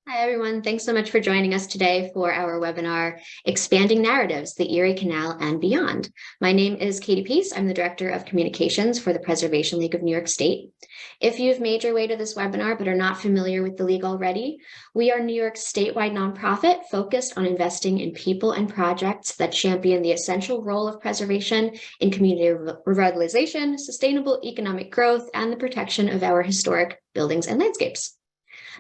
Hi, everyone. Thanks so much for joining us today for our webinar, Expanding Narratives, the Erie Canal and Beyond. My name is Katie Peace. I'm the Director of Communications for the Preservation League of New York State. If you've made your way to this webinar but are not familiar with the League already, we are New York's statewide nonprofit focused on investing in people and projects that champion the essential role of preservation in community revitalization, sustainable economic growth, and the protection of our historic buildings and landscapes.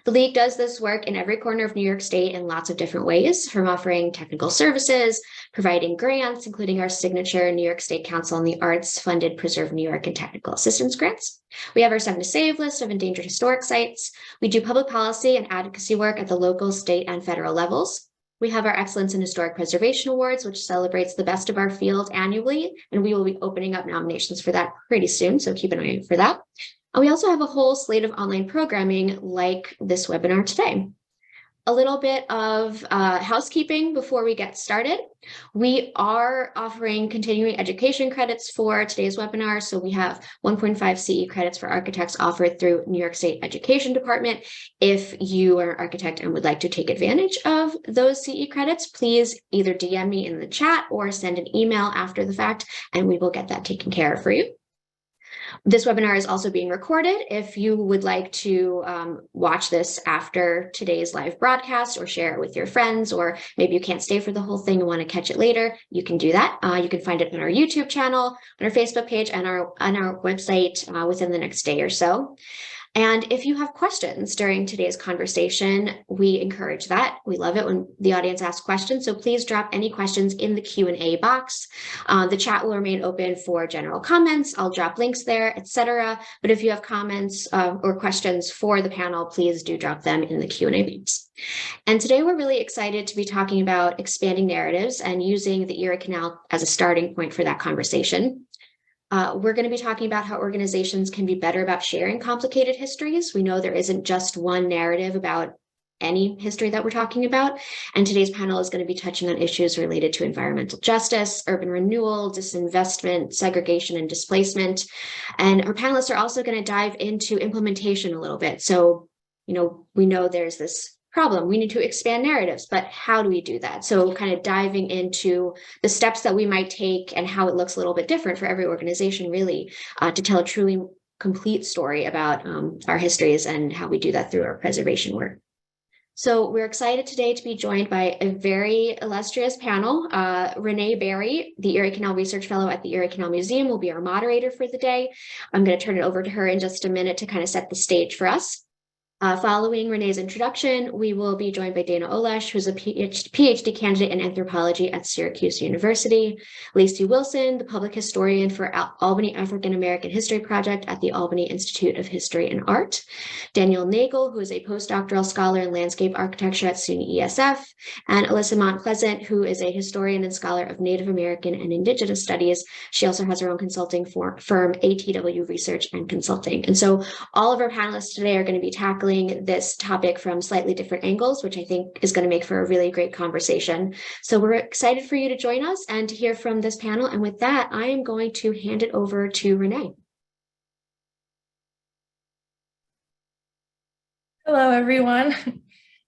The League does this work in every corner of New York State in lots of different ways, from offering technical services, providing grants, including our signature New York State Council on the Arts funded Preserve New York and technical assistance grants. We have our 7 to Save list of endangered historic sites. We do public policy and advocacy work at the local, state, and federal levels. We have our Excellence in Historic Preservation Awards, which celebrates the best of our field annually, and we will be opening up nominations for that pretty soon, so keep an eye out for that. And we also have a whole slate of online programming like this webinar today. A little bit of housekeeping before we get started. We are offering continuing education credits for today's webinar. So we have 1.5 CE credits for architects offered through New York State Education Department. If you are an architect and would like to take advantage of those CE credits, please either DM me in the chat or send an email after the fact, and we will get that taken care of for you. This webinar is also being recorded. If you would like to watch this after today's live broadcast or share it with your friends, or maybe you can't stay for the whole thing and want to catch it later, you can do that. You can find it on our YouTube channel, on our Facebook page, and on our website within the next day or so. And if you have questions during today's conversation, we encourage that. We love it when the audience asks questions. So please drop any questions in the Q&A box. The chat will remain open for general comments. I'll drop links there, etc. But if you have comments or questions for the panel, please do drop them in the Q&A box. And today we're really excited to be talking about expanding narratives and using the Erie Canal as a starting point for that conversation. We're going to be talking about how organizations can be better about sharing complicated histories. We know there isn't just one narrative about any history that we're talking about. And today's panel is going to be touching on issues related to environmental justice, urban renewal, disinvestment, segregation, and displacement. And our panelists are also going to dive into implementation a little bit. So, we know there's this problem. We need to expand narratives, but how do we do that? So kind of diving into the steps that we might take and how it looks a little bit different for every organization, really, to tell a truly complete story about our histories and how we do that through our preservation work. So we're excited today to be joined by a very illustrious panel. Renee Berry, the Erie Canal Research Fellow at the Erie Canal Museum, will be our moderator for the day. I'm going to turn it over to her in just a minute to kind of set the stage for us. Following Renee's introduction, we will be joined by Dana Olesh, who's a PhD candidate in anthropology at Syracuse University, Lacey Wilson, the public historian for Albany African American History Project at the Albany Institute of History and Art, Daniel Nagel, who is a postdoctoral scholar in landscape architecture at SUNY ESF, and Alyssa Montpleasant, who is a historian and scholar of Native American and Indigenous studies. She also has her own consulting firm, ATW Research and Consulting. And so all of our panelists today are going to be tackling this topic from slightly different angles, which I think is going to make for a really great conversation. So we're excited for you to join us and to hear from this panel. And with that, I am going to hand it over to Renee. Hello, everyone.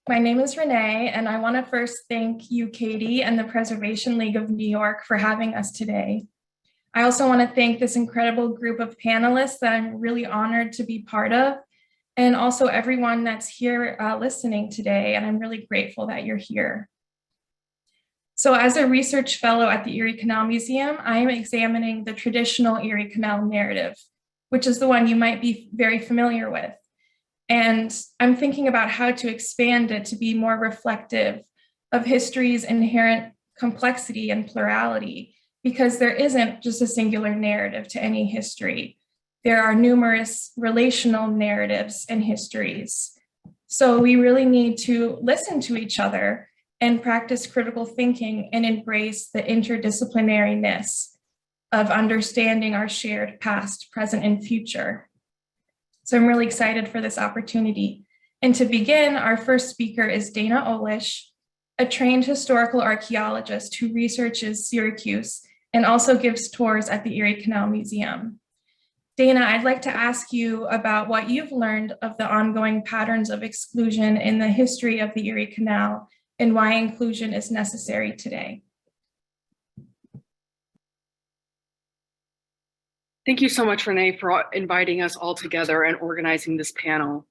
My name is Renee, and I want to first thank you, Katie, and the Preservation League of New York for having us today. I also want to thank this incredible group of panelists that I'm really honored to be part of, and also everyone that's here listening today, and I'm really grateful that you're here. So as a research fellow at the Erie Canal Museum, I am examining the traditional Erie Canal narrative, which is the one you might be very familiar with. And I'm thinking about how to expand it to be more reflective of history's inherent complexity and plurality, because there isn't just a singular narrative to any history. There are numerous relational narratives and histories. So we really need to listen to each other and practice critical thinking and embrace the interdisciplinariness of understanding our shared past, present, and future. So I'm really excited for this opportunity. And to begin, our first speaker is Dana Olesh, a trained historical archaeologist who researches Syracuse and also gives tours at the Erie Canal Museum. Dana, I'd like to ask you about what you've learned of the ongoing patterns of exclusion in the history of the Erie Canal and why inclusion is necessary today. Thank you so much, Renee, for inviting us all together and organizing this panel.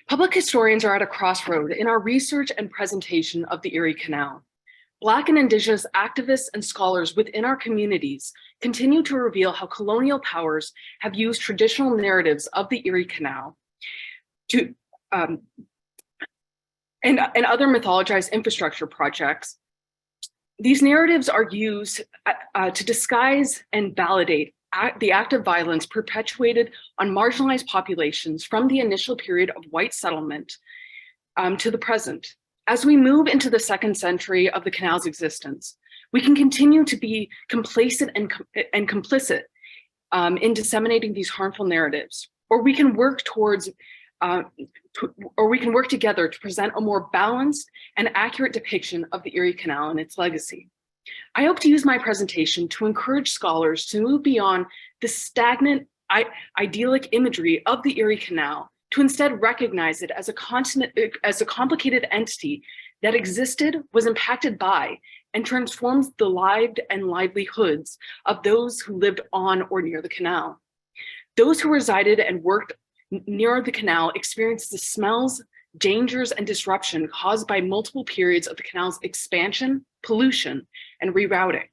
Public historians are at a crossroad in our research and presentation of the Erie Canal. Black and Indigenous activists and scholars within our communities continue to reveal how colonial powers have used traditional narratives of the Erie Canal to and other mythologized infrastructure projects. These narratives are used to disguise and validate the act of violence perpetuated on marginalized populations from the initial period of white settlement to the present. As we move into the second century of the canal's existence, we can continue to be complacent and complicit in disseminating these harmful narratives, or we can work towards or we can work together to present a more balanced and accurate depiction of the Erie Canal and its legacy. I hope to use my presentation to encourage scholars to move beyond the stagnant, idyllic imagery of the Erie Canal to instead recognize it as a complicated entity that existed, was impacted by, and transforms the lives and livelihoods of those who lived on or near the canal. Those who resided and worked near the canal experienced the smells, dangers, and disruption caused by multiple periods of the canal's expansion, pollution, and rerouting.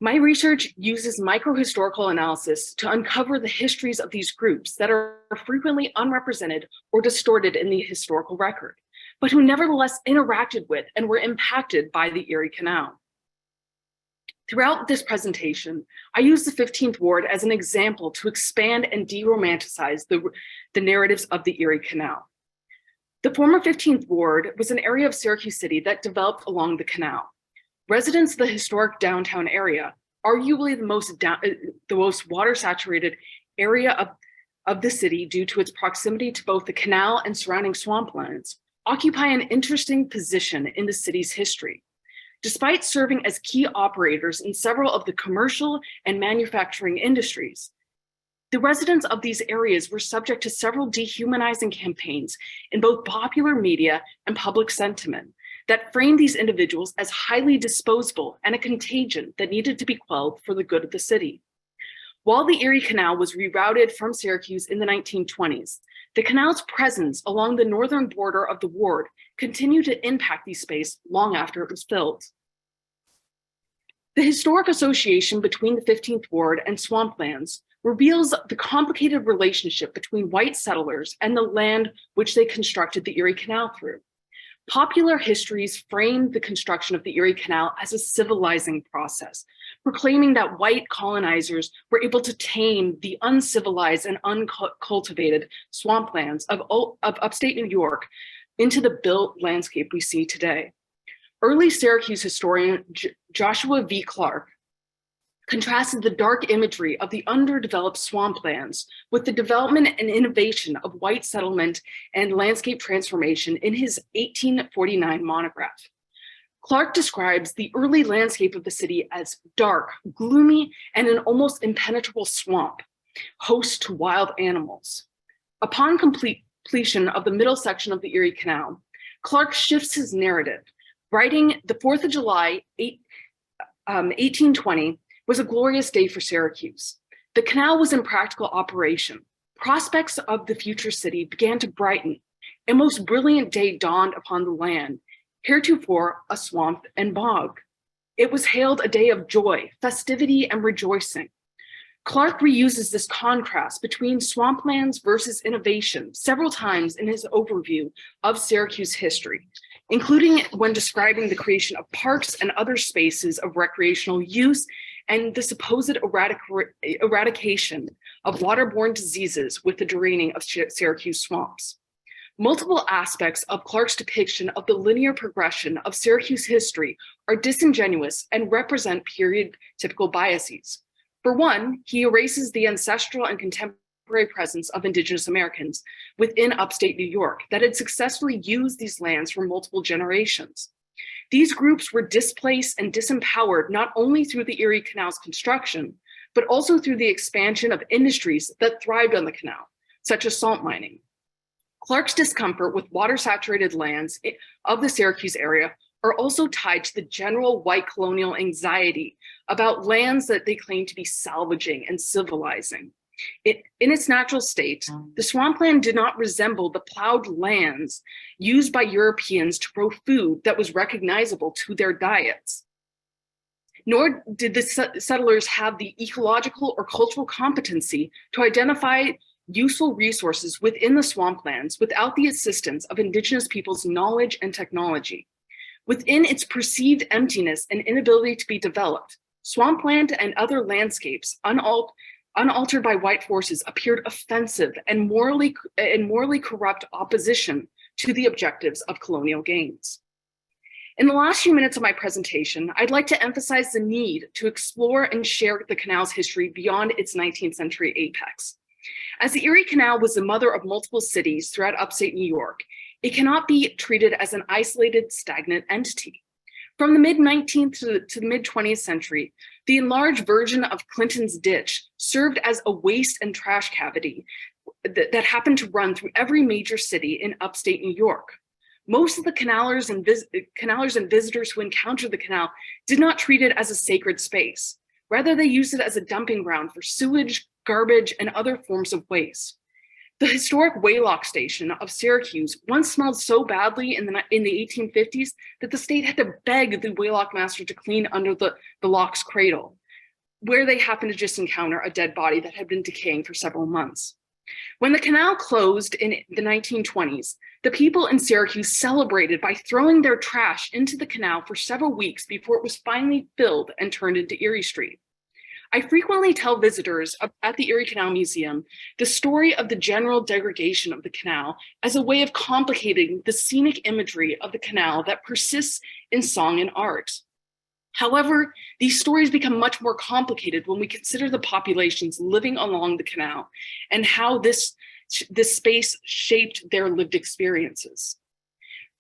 My research uses microhistorical analysis to uncover the histories of these groups that are frequently unrepresented or distorted in the historical record, but who nevertheless interacted with and were impacted by the Erie Canal. Throughout this presentation, I use the 15th Ward as an example to expand and de-romanticize the narratives of the Erie Canal. The former 15th Ward was an area of Syracuse City that developed along the canal. Residents of the historic downtown area, arguably the most water-saturated area of the city due to its proximity to both the canal and surrounding swamplands, occupy an interesting position in the city's history. Despite serving as key operators in several of the commercial and manufacturing industries, the residents of these areas were subject to several dehumanizing campaigns in both popular media and public sentiment that framed these individuals as highly disposable and a contagion that needed to be quelled for the good of the city. While the Erie Canal was rerouted from Syracuse in the 1920s, the canal's presence along the northern border of the ward continued to impact the space long after it was filled. The historic association between the 15th Ward and swamplands reveals the complicated relationship between white settlers and the land which they constructed the Erie Canal through. Popular histories framed the construction of the Erie Canal as a civilizing process, proclaiming that white colonizers were able to tame the uncivilized and uncultivated swamplands of upstate New York into the built landscape we see today. Early Syracuse historian Joshua V. Clark contrasted the dark imagery of the underdeveloped swamplands with the development and innovation of white settlement and landscape transformation in his 1849 monograph. Clark describes the early landscape of the city as dark, gloomy, and an almost impenetrable swamp, host to wild animals. Upon completion of the middle section of the Erie Canal, Clark shifts his narrative, writing the 4th of July, 1820, was a glorious day for Syracuse. The canal was in practical operation. Prospects of the future city began to brighten. A most brilliant day dawned upon the land, heretofore a swamp and bog. It was hailed a day of joy, festivity, and rejoicing. Clark reuses this contrast between swamplands versus innovation several times in his overview of Syracuse history, including when describing the creation of parks and other spaces of recreational use and the supposed eradication of waterborne diseases with the draining of Syracuse swamps. Multiple aspects of Clark's depiction of the linear progression of Syracuse history are disingenuous and represent period-typical biases. For one, he erases the ancestral and contemporary contemporary presence of Indigenous Americans within upstate New York that had successfully used these lands for multiple generations. These groups were displaced and disempowered not only through the Erie Canal's construction, but also through the expansion of industries that thrived on the canal, such as salt mining. Clark's discomfort with water-saturated lands of the Syracuse area are also tied to the general white colonial anxiety about lands that they claim to be salvaging and civilizing. In its natural state, the swampland did not resemble the plowed lands used by Europeans to grow food that was recognizable to their diets. Nor did the settlers have the ecological or cultural competency to identify useful resources within the swamplands without the assistance of Indigenous peoples' knowledge and technology. Within its perceived emptiness and inability to be developed, swampland and other landscapes unaltered by white forces appeared offensive and morally corrupt opposition to the objectives of colonial gains. In the last few minutes of my presentation, I'd like to emphasize the need to explore and share the canal's history beyond its 19th century apex. As the Erie Canal was the mother of multiple cities throughout upstate New York, it cannot be treated as an isolated, stagnant entity. From the mid-19th to the mid-20th century, the enlarged version of Clinton's Ditch served as a waste and trash cavity that happened to run through every major city in upstate New York. Most of the canalers and visitors who encountered the canal did not treat it as a sacred space. Rather, they used it as a dumping ground for sewage, garbage, and other forms of waste. The historic Waylock station of Syracuse once smelled so badly in the 1850s that the state had to beg the Waylock master to clean under the lock's cradle, where they happened to just encounter a dead body that had been decaying for several months. When the canal closed in the 1920s, the people in Syracuse celebrated by throwing their trash into the canal for several weeks before it was finally filled and turned into Erie Street. I frequently tell visitors at the Erie Canal Museum the story of the general degradation of the canal as a way of complicating the scenic imagery of the canal that persists in song and art. However, these stories become much more complicated when we consider the populations living along the canal and how this space shaped their lived experiences.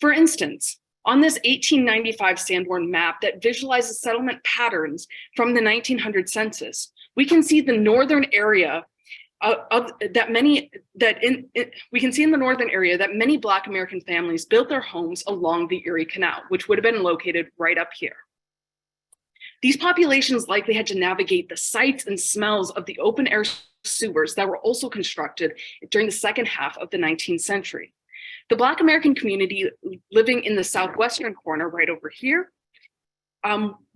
For instance, on this 1895 Sanborn map that visualizes settlement patterns from the 1900 census, we can see the northern area we can see in the northern area that many Black American families built their homes along the Erie Canal, which would have been located right up here. These populations likely had to navigate the sights and smells of the open air sewers that were also constructed during the second half of the 19th century. The Black American community living in the southwestern corner right over here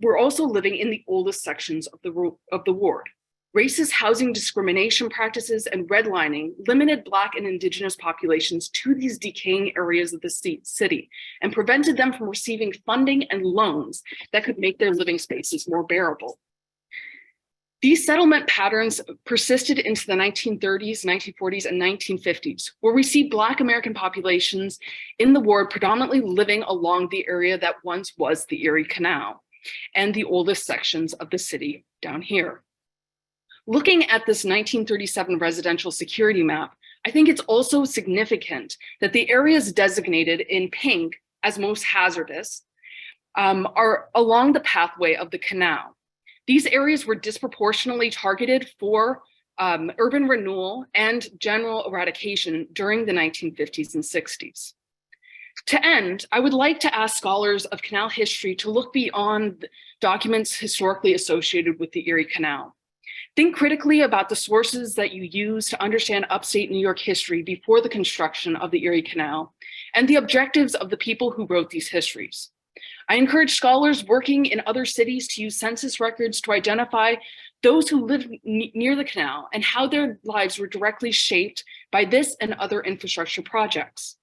were also living in the oldest sections of the ward. Racist housing discrimination practices and redlining limited Black and Indigenous populations to these decaying areas of the city and prevented them from receiving funding and loans that could make their living spaces more bearable. These settlement patterns persisted into the 1930s, 1940s, and 1950s, where we see Black American populations in the ward predominantly living along the area that once was the Erie Canal and the oldest sections of the city down here. Looking at this 1937 residential security map, I think it's also significant that the areas designated in pink as most hazardous are along the pathway of the canal. These areas were disproportionately targeted for urban renewal and general eradication during the 1950s and 60s. To end, I would like to ask scholars of canal history to look beyond documents historically associated with the Erie Canal. Think critically about the sources that you use to understand upstate New York history before the construction of the Erie Canal and the objectives of the people who wrote these histories. I encourage scholars working in other cities to use census records to identify those who live near the canal and how their lives were directly shaped by this and other infrastructure projects.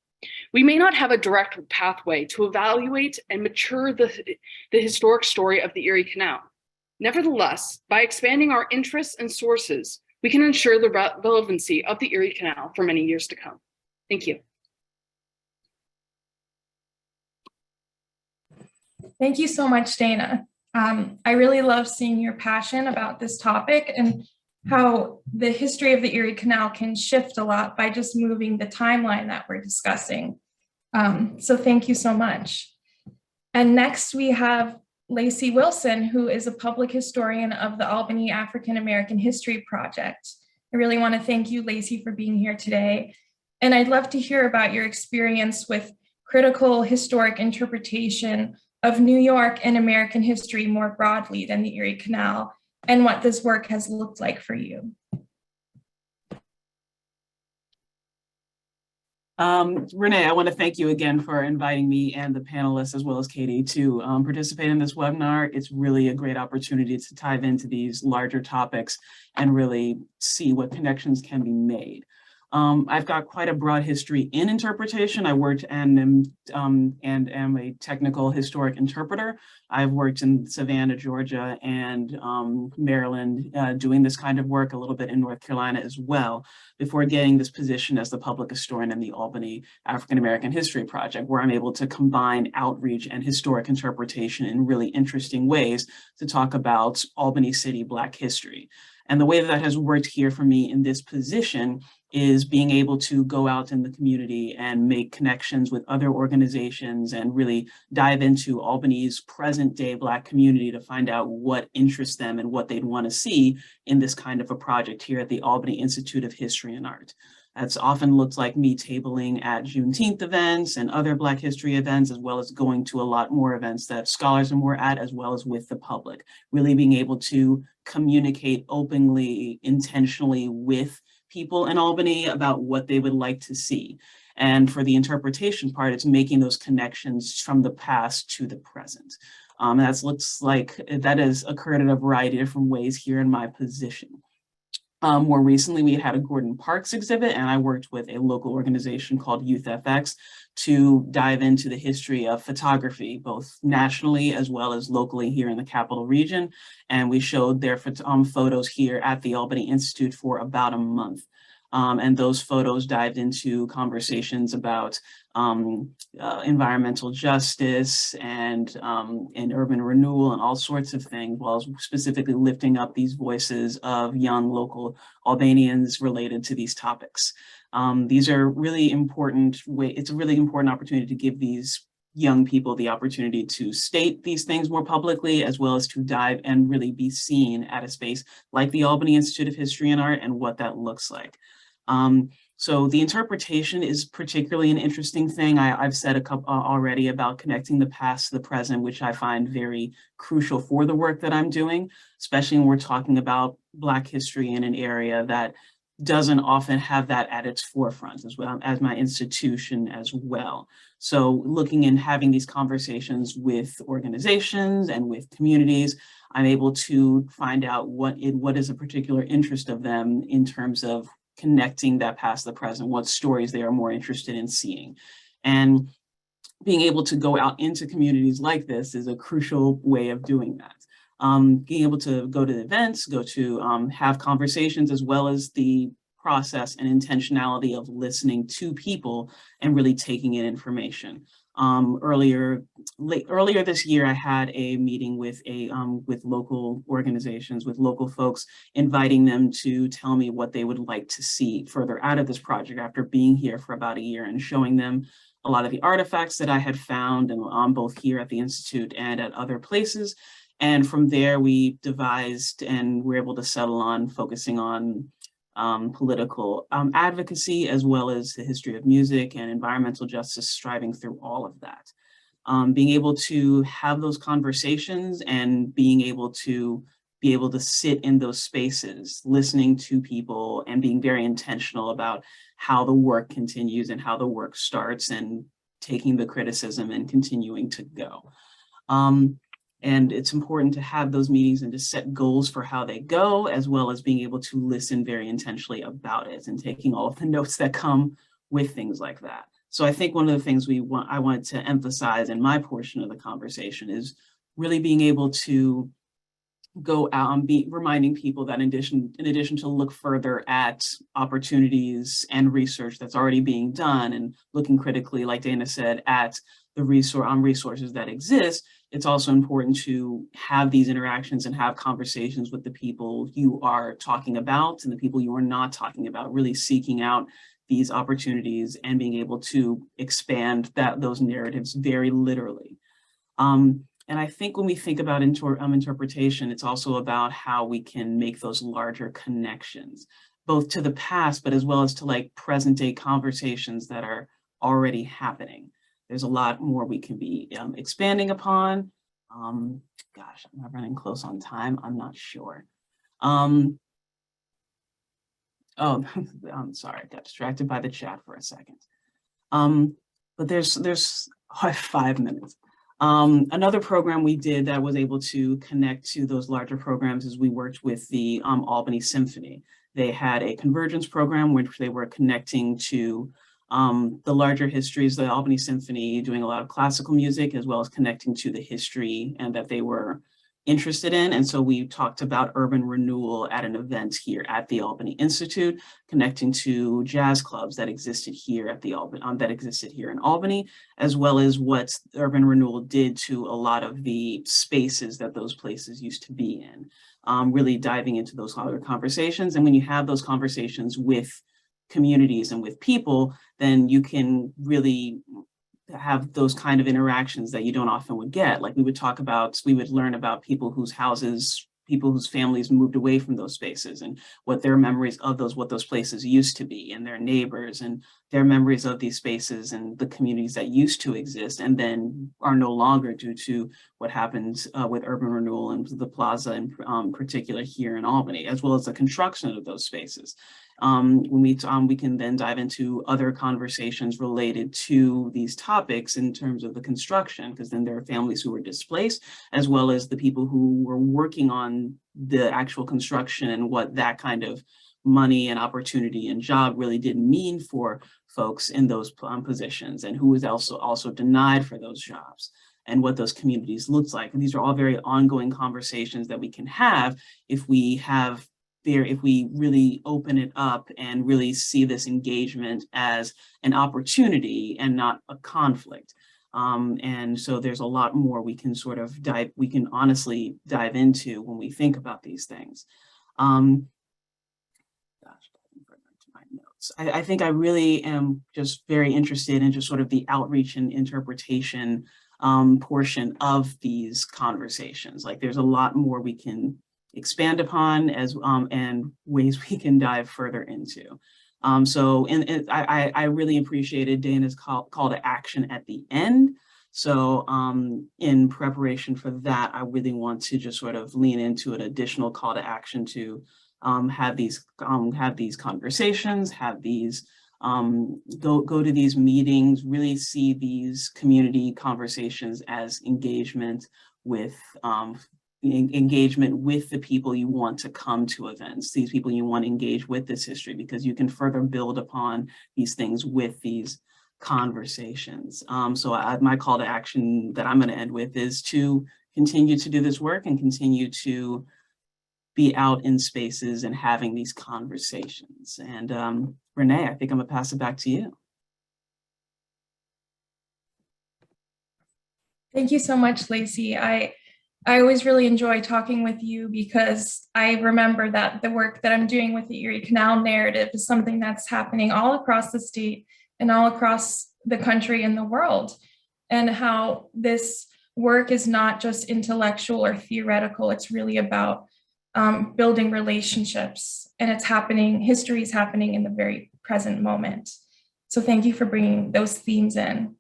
We may not have a direct pathway to evaluate and mature the historic story of the Erie Canal. Nevertheless, by expanding our interests and sources, we can ensure the relevancy of the Erie Canal for many years to come. Thank you. Thank you so much, Dana. I really love seeing your passion about this topic, and how the history of the Erie Canal can shift a lot by just moving the timeline that we're discussing. So thank you so much. And next we have Lacey Wilson, who is a public historian of the Albany African American History Project. I really want to thank you, Lacey, for being here today. And I'd love to hear about your experience with critical historic interpretation of New York and American history more broadly than the Erie Canal, and what this work has looked like for you. Renee, I want to thank you again for inviting me and the panelists, as well as Katie, to participate in this webinar. It's really a great opportunity to dive into these larger topics and really see what connections can be made. I've got quite a broad history in interpretation. I worked and am a technical historic interpreter. I've worked in Savannah, Georgia, and Maryland, doing this kind of work, a little bit in North Carolina as well, before getting this position as the public historian in the Albany African American History Project, where I'm able to combine outreach and historic interpretation in really interesting ways to talk about Albany City Black history. And the way that has worked here for me in this position is being able to go out in the community and make connections with other organizations and really dive into Albany's present day Black community to find out what interests them and what they'd want to see in this kind of a project here at the Albany Institute of History and Art. That's often looked like me tabling at Juneteenth events and other Black history events, as well as going to a lot more events that scholars are more at, as well as with the public, really being able to communicate openly, intentionally with people in Albany about what they would like to see. And for the interpretation part, it's making those connections from the past to the present. That looks like that has occurred in a variety of different ways here in my position. More recently, we had a Gordon Parks exhibit, and I worked with a local organization called Youth FX to dive into the history of photography, both nationally as well as locally here in the Capital Region. And we showed their photos here at the Albany Institute for about a month. And those photos dived into conversations about environmental justice and urban renewal and all sorts of things, while specifically lifting up these voices of young local Albanians related to these topics. These are really important it's a really important opportunity to give these young people the opportunity to state these things more publicly, as well as to dive and really be seen at a space like the Albany Institute of History and Art and what that looks like. So the interpretation is particularly an interesting thing. I've said a couple already about connecting the past to the present, which I find very crucial for the work that I'm doing, especially when we're talking about Black history in an area that doesn't often have that at its forefront, as well as my institution as well. So looking and having these conversations with organizations and with communities, I'm able to find out what is a particular interest of them in terms of connecting that past the present, what stories they are more interested in seeing. And being able to go out into communities like this is a crucial way of doing that. Being able to go to events, have conversations, as well as the process and intentionality of listening to people and really taking in information. Earlier this year, I had a meeting with local organizations, with local folks, inviting them to tell me what they would like to see further out of this project after being here for about a year, and showing them a lot of the artifacts that I had found, and both here at the Institute and at other places. And from there, we devised and were able to settle on focusing on political advocacy, as well as the history of music and environmental justice, striving through all of that. Being able to have those conversations and being able to sit in those spaces, listening to people and being very intentional about how the work continues and how the work starts, and taking the criticism and continuing to go. And it's important to have those meetings and to set goals for how they go, as well as being able to listen very intentionally about it and taking all of the notes that come with things like that. So I think one of the things I wanted to emphasize in my portion of the conversation is really being able to go out and be reminding people that in addition to look further at opportunities and research that's already being done, and looking critically, like Dana said, at the resources that exist, it's also important to have these interactions and have conversations with the people you are talking about and the people you are not talking about, really seeking out these opportunities and being able to expand those narratives very literally. And I think when we think about interpretation, it's also about how we can make those larger connections, both to the past, but as well as to like present day conversations that are already happening. There's a lot more we can be expanding upon. Gosh, I'm not running close on time. I'm not sure. Oh, I'm sorry, I got distracted by the chat for a second. But there's 5 minutes. Another program we did that was able to connect to those larger programs is we worked with the Albany Symphony. They had a convergence program which they were connecting to the larger histories, the Albany Symphony, doing a lot of classical music, as well as connecting to the history and that they were interested in. And so we talked about urban renewal at an event here at the Albany Institute, connecting to jazz clubs that existed here at the Albany, that existed here in Albany, as well as what urban renewal did to a lot of the spaces that those places used to be in. Really diving into those other conversations. And when you have those conversations with communities and with people, then you can really have those kind of interactions that you don't often would get. Like we would learn about people whose families moved away from those spaces and what their memories of what those places used to be, and their neighbors and their memories of these spaces and the communities that used to exist and then are no longer due to what happened with urban renewal and the plaza in particular here in Albany, as well as the construction of those spaces. We can then dive into other conversations related to these topics in terms of the construction, because then there are families who were displaced, as well as the people who were working on the actual construction and what that kind of money and opportunity and job really did mean for folks in those positions, and who was also denied for those jobs, and what those communities looked like. And these are all very ongoing conversations that we can have if we really open it up and really see this engagement as an opportunity and not a conflict. And so there's a lot more we can honestly dive into when we think about these things. I think I really am just very interested in just sort of the outreach and interpretation portion of these conversations. Like there's a lot more we can expand upon and ways we can dive further into. I really appreciated Dana's call to action at the end. So in preparation for that, I really want to just sort of lean into an additional call to action to have these conversations, go to these meetings, really see these community conversations as engagement with the people you want to come to events, these people you want to engage with this history, because you can further build upon these things with these conversations. My call to action that I'm going to end with is to continue to do this work and continue to be out in spaces and having these conversations. And Renee, I think I'm gonna pass it back to you. Thank you so much, Lacey. I always really enjoy talking with you because I remember that the work that I'm doing with the Erie Canal narrative is something that's happening all across the state and all across the country and the world, and how this work is not just intellectual or theoretical. It's really about building relationships, and it's happening, history is happening in the very present moment. So thank you for bringing those themes in.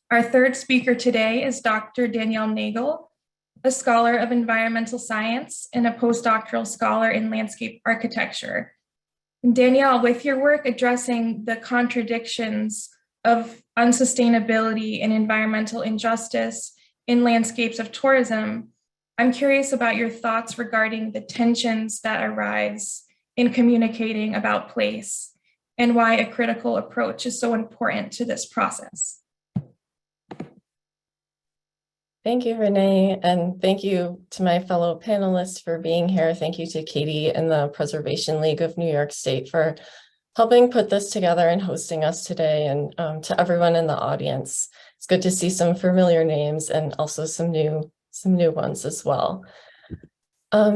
Our third speaker today is Dr. Danielle Nagel, a scholar of environmental science and a postdoctoral scholar in landscape architecture. And Danielle, with your work addressing the contradictions of unsustainability and environmental injustice in landscapes of tourism, I'm curious about your thoughts regarding the tensions that arise in communicating about place and why a critical approach is so important to this process. Thank you, Renee, and thank you to my fellow panelists for being here. Thank you to Katie and the Preservation League of New York State for helping put this together and hosting us today, and to everyone in the audience. it's good to see some familiar names and also some new ones as well.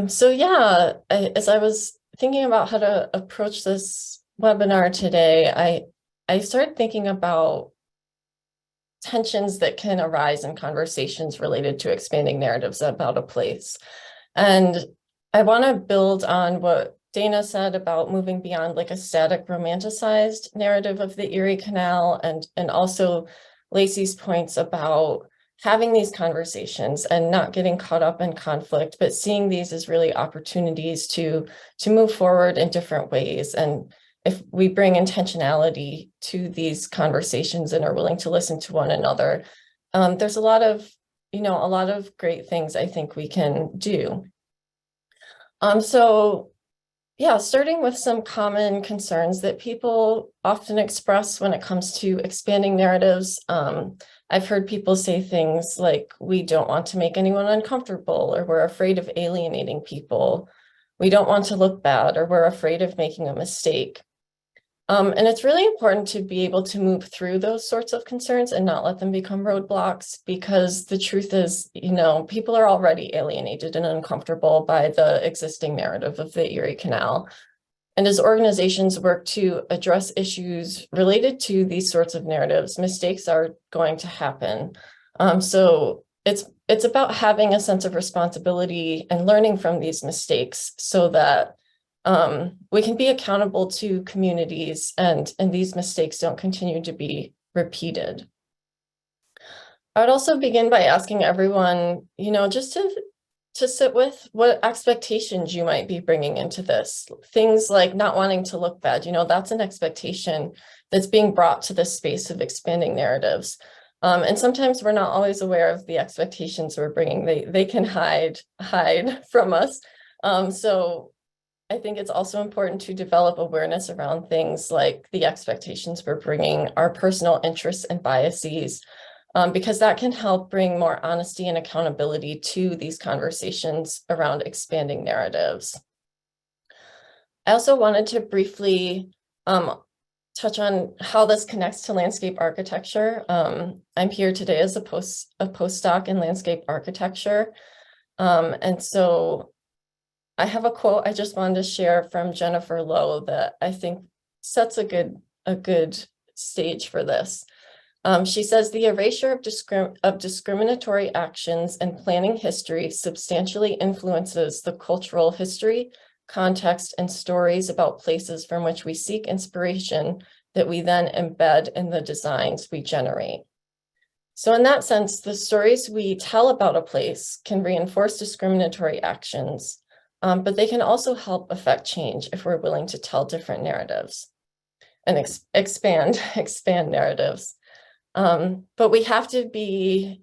So yeah, as I was thinking about how to approach this webinar today, I started thinking about tensions that can arise in conversations related to expanding narratives about a place. And I want to build on what Dana said about moving beyond like a static romanticized narrative of the Erie Canal, and also Lacey's points about having these conversations and not getting caught up in conflict, but seeing these as really opportunities to move forward in different ways. And if we bring intentionality to these conversations and are willing to listen to one another, there's a lot of great things I think we can do. So yeah, starting with some common concerns that people often express when it comes to expanding narratives. I've heard people say things like, we don't want to make anyone uncomfortable, or we're afraid of alienating people. We don't want to look bad, or we're afraid of making a mistake. And it's really important to be able to move through those sorts of concerns and not let them become roadblocks, because the truth is, people are already alienated and uncomfortable by the existing narrative of the Erie Canal. And as organizations work to address issues related to these sorts of narratives, mistakes are going to happen. So it's about having a sense of responsibility and learning from these mistakes so that we can be accountable to communities and these mistakes don't continue to be repeated. I would also begin by asking everyone, just to sit with what expectations you might be bringing into this. Things like not wanting to look bad, that's an expectation that's being brought to this space of expanding narratives. And sometimes we're not always aware of the expectations we're bringing. They can hide from us. So I think it's also important to develop awareness around things like the expectations we're bringing, our personal interests and biases, because that can help bring more honesty and accountability to these conversations around expanding narratives. I also wanted to briefly touch on how this connects to landscape architecture. I'm here today as a postdoc in landscape architecture. And so I have a quote I just wanted to share from Jennifer Lowe that I think sets a good stage for this. She says, the erasure of discriminatory actions and planning history substantially influences the cultural history, context, and stories about places from which we seek inspiration that we then embed in the designs we generate. So in that sense, the stories we tell about a place can reinforce discriminatory actions, but they can also help affect change if we're willing to tell different narratives and expand narratives. But we have to be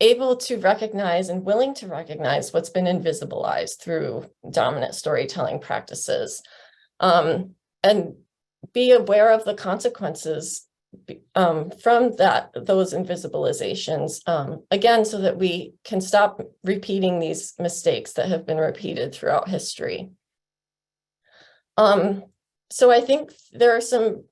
able to recognize and willing to recognize what's been invisibilized through dominant storytelling practices, and be aware of the consequences from those invisibilizations, again, so that we can stop repeating these mistakes that have been repeated throughout history. So I think there are some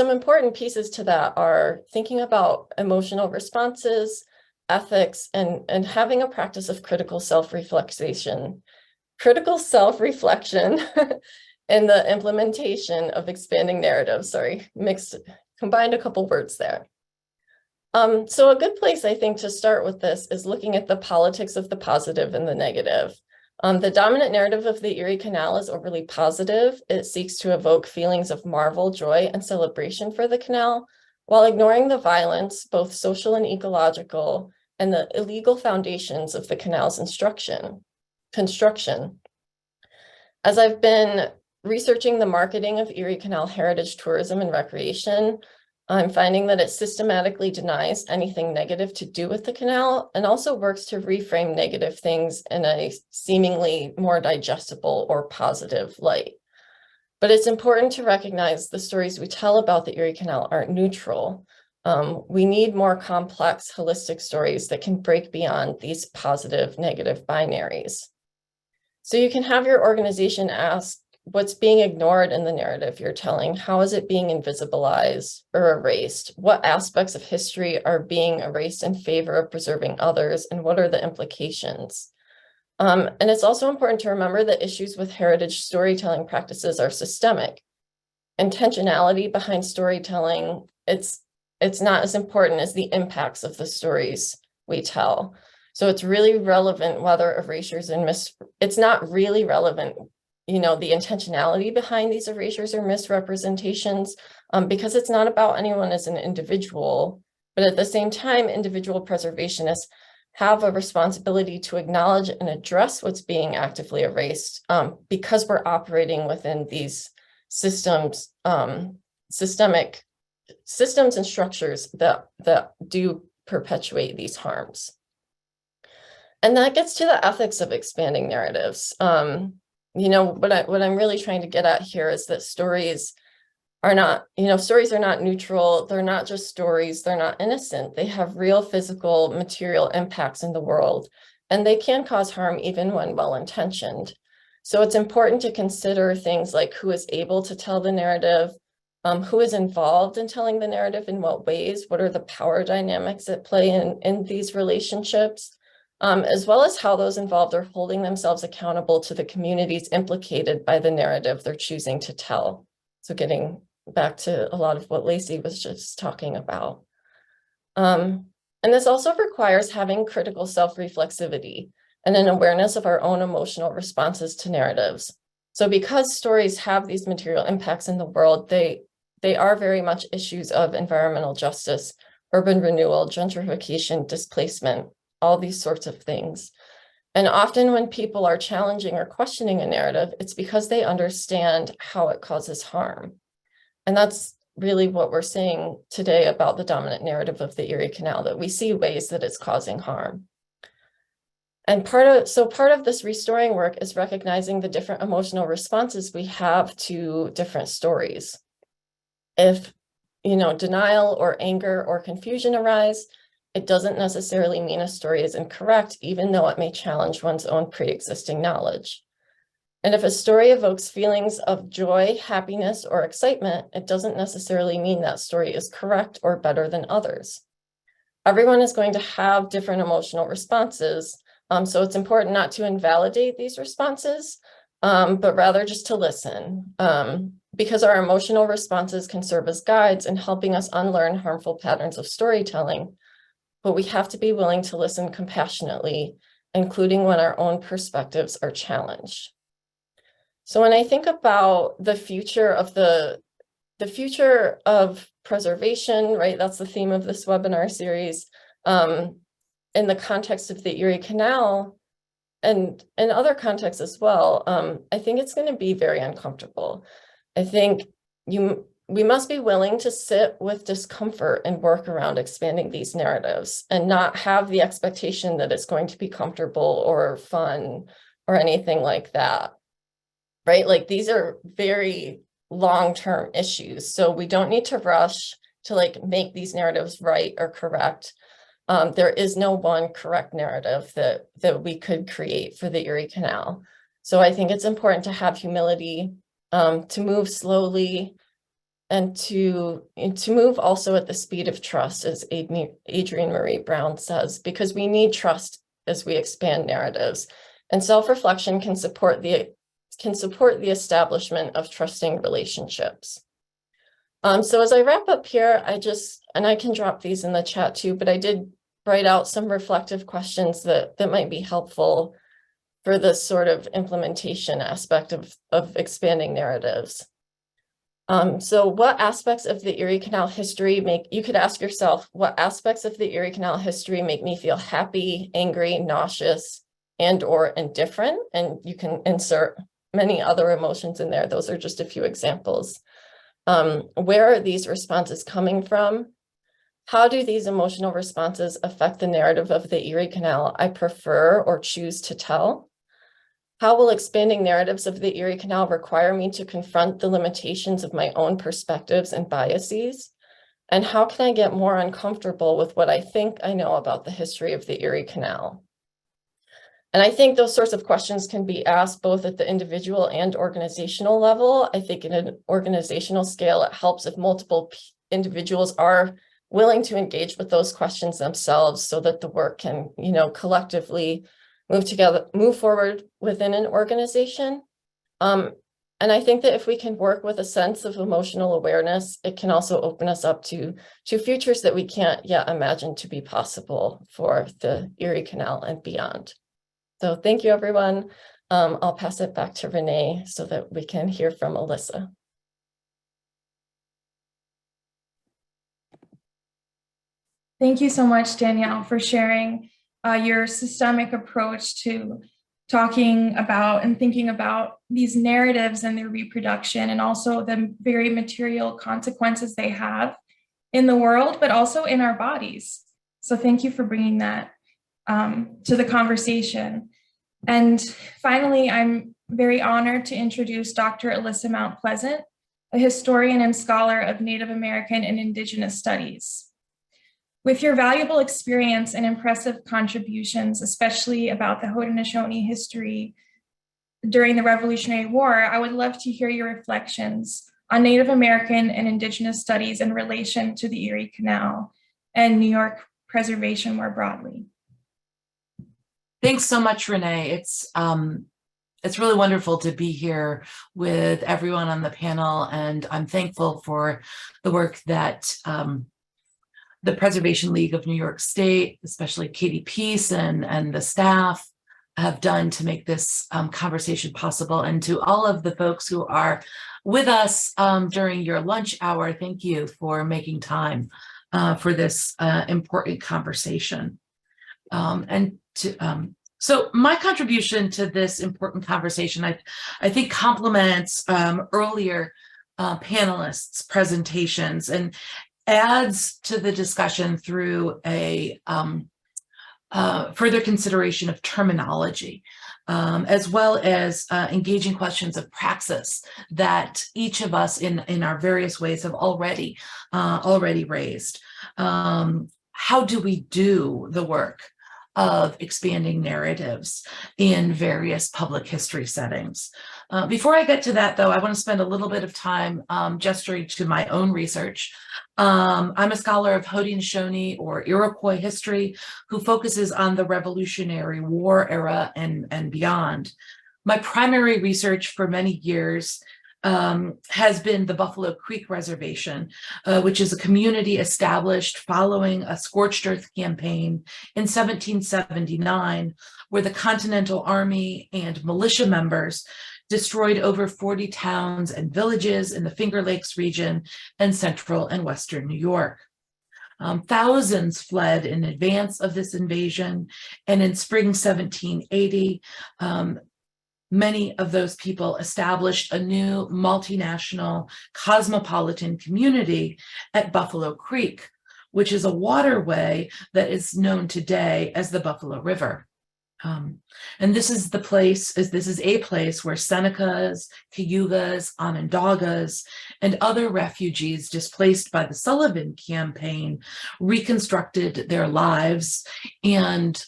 important pieces to that are thinking about emotional responses, ethics, and having a practice of critical self-reflection in the implementation of expanding narratives. Sorry, combined a couple words there. So a good place, I think, to start with this is looking at the politics of the positive and the negative. The dominant narrative of the Erie Canal is overly positive. It seeks to evoke feelings of marvel, joy, and celebration for the canal, while ignoring the violence, both social and ecological, and the illegal foundations of the canal's construction. As I've been researching the marketing of Erie Canal heritage tourism and recreation, I'm finding that it systematically denies anything negative to do with the canal and also works to reframe negative things in a seemingly more digestible or positive light. But it's important to recognize the stories we tell about the Erie Canal aren't neutral. We need more complex, holistic stories that can break beyond these positive, negative binaries. So you can have your organization ask, what's being ignored in the narrative you're telling? How is it being invisibilized or erased? What aspects of history are being erased in favor of preserving others? And what are the implications? And it's also important to remember that issues with heritage storytelling practices are systemic. Intentionality behind storytelling, it's not as important as the impacts of the stories we tell. So it's really relevant whether erasures and it's not really relevant, you know, the intentionality behind these erasures or misrepresentations, because it's not about anyone as an individual, but at the same time, individual preservationists have a responsibility to acknowledge and address what's being actively erased, because we're operating within these systems, systemic systems and structures that do perpetuate these harms. And that gets to the ethics of expanding narratives. You know, what I'm really trying to get at here is that stories are not, stories are not neutral. They're not just stories. They're not innocent. They have real physical, material impacts in the world, and they can cause harm even when well-intentioned. So it's important to consider things like who is able to tell the narrative, who is involved in telling the narrative, in what ways, what are the power dynamics at play in these relationships, as well as how those involved are holding themselves accountable to the communities implicated by the narrative they're choosing to tell. So getting back to a lot of what Lacey was just talking about. And this also requires having critical self-reflexivity and an awareness of our own emotional responses to narratives. So because stories have these material impacts in the world, they are very much issues of environmental justice, urban renewal, gentrification, displacement, all these sorts of things. And often when people are challenging or questioning a narrative, it's because they understand how it causes harm. And that's really what we're saying today about the dominant narrative of the Erie Canal, that we see ways that it's causing harm. And part of this restoring work is recognizing the different emotional responses we have to different stories. If, denial or anger or confusion arise, it doesn't necessarily mean a story is incorrect, even though it may challenge one's own pre-existing knowledge. And if a story evokes feelings of joy, happiness, or excitement, it doesn't necessarily mean that story is correct or better than others. Everyone is going to have different emotional responses, so it's important not to invalidate these responses, but rather just to listen, because our emotional responses can serve as guides in helping us unlearn harmful patterns of storytelling. But we have to be willing to listen compassionately, including when our own perspectives are challenged. So when I think about the future of preservation, right, that's the theme of this webinar series, in the context of the Erie Canal and in other contexts as well, I think it's going to be very uncomfortable. I think we must be willing to sit with discomfort and work around expanding these narratives and not have the expectation that it's going to be comfortable or fun or anything like that, right? Like these are very long-term issues. So we don't need to rush to make these narratives right or correct. There is no one correct narrative that we could create for the Erie Canal. So I think it's important to have humility, to move slowly, and to move also at the speed of trust, as Adrienne Marie Brown says, because we need trust as we expand narratives, and self-reflection can support the establishment of trusting relationships. So as I wrap up here, and I can drop these in the chat too, but I did write out some reflective questions that might be helpful for this sort of implementation aspect of expanding narratives. So what aspects of the Erie Canal history you could ask yourself, what aspects of the Erie Canal history make me feel happy, angry, nauseous, and/or indifferent? And you can insert many other emotions in there. Those are just a few examples. Where are these responses coming from? How do these emotional responses affect the narrative of the Erie Canal I prefer or choose to tell? How will expanding narratives of the Erie Canal require me to confront the limitations of my own perspectives and biases? And how can I get more uncomfortable with what I think I know about the history of the Erie Canal? And I think those sorts of questions can be asked both at the individual and organizational level. I think in an organizational scale, it helps if multiple individuals are willing to engage with those questions themselves so that the work can, collectively move forward within an organization. And I think that if we can work with a sense of emotional awareness, it can also open us up to futures that we can't yet imagine to be possible for the Erie Canal and beyond. So thank you, everyone. I'll pass it back to Renee so that we can hear from Alyssa. Thank you so much, Danielle, for sharing your systemic approach to talking about and thinking about these narratives and their reproduction, and also the very material consequences they have in the world, but also in our bodies. So thank you for bringing that to the conversation. And finally, I'm very honored to introduce Dr. Alyssa Mount Pleasant, a historian and scholar of Native American and Indigenous studies. With your valuable experience and impressive contributions, especially about the Haudenosaunee history during the Revolutionary War, I would love to hear your reflections on Native American and Indigenous studies in relation to the Erie Canal and New York preservation more broadly. Thanks so much, Renee. It's really wonderful to be here with everyone on the panel, and I'm thankful for the work that the Preservation League of New York State, especially Katie Peace and the staff, have done to make this conversation possible. And to all of the folks who are with us during your lunch hour, thank you for making time for this important conversation. So my contribution to this important conversation, I think, complements earlier panelists' presentations and adds to the discussion through a further consideration of terminology, as well as engaging questions of praxis that each of us in our various ways have already raised. How do we do the work of expanding narratives in various public history settings? Before I get to that, though, I want to spend a little bit of time gesturing to my own research. I'm a scholar of Haudenosaunee or Iroquois history who focuses on the Revolutionary War era and beyond. My primary research for many years has been the Buffalo Creek Reservation, which is a community established following a scorched earth campaign in 1779, where the Continental Army and militia members destroyed over 40 towns and villages in the Finger Lakes region and central and western New York. Thousands fled in advance of this invasion, and in spring 1780, many of those people established a new multinational cosmopolitan community at Buffalo Creek, which is a waterway that is known today as the Buffalo River. And this is a place where Senecas, Cayugas, Onondagas, and other refugees displaced by the Sullivan campaign reconstructed their lives and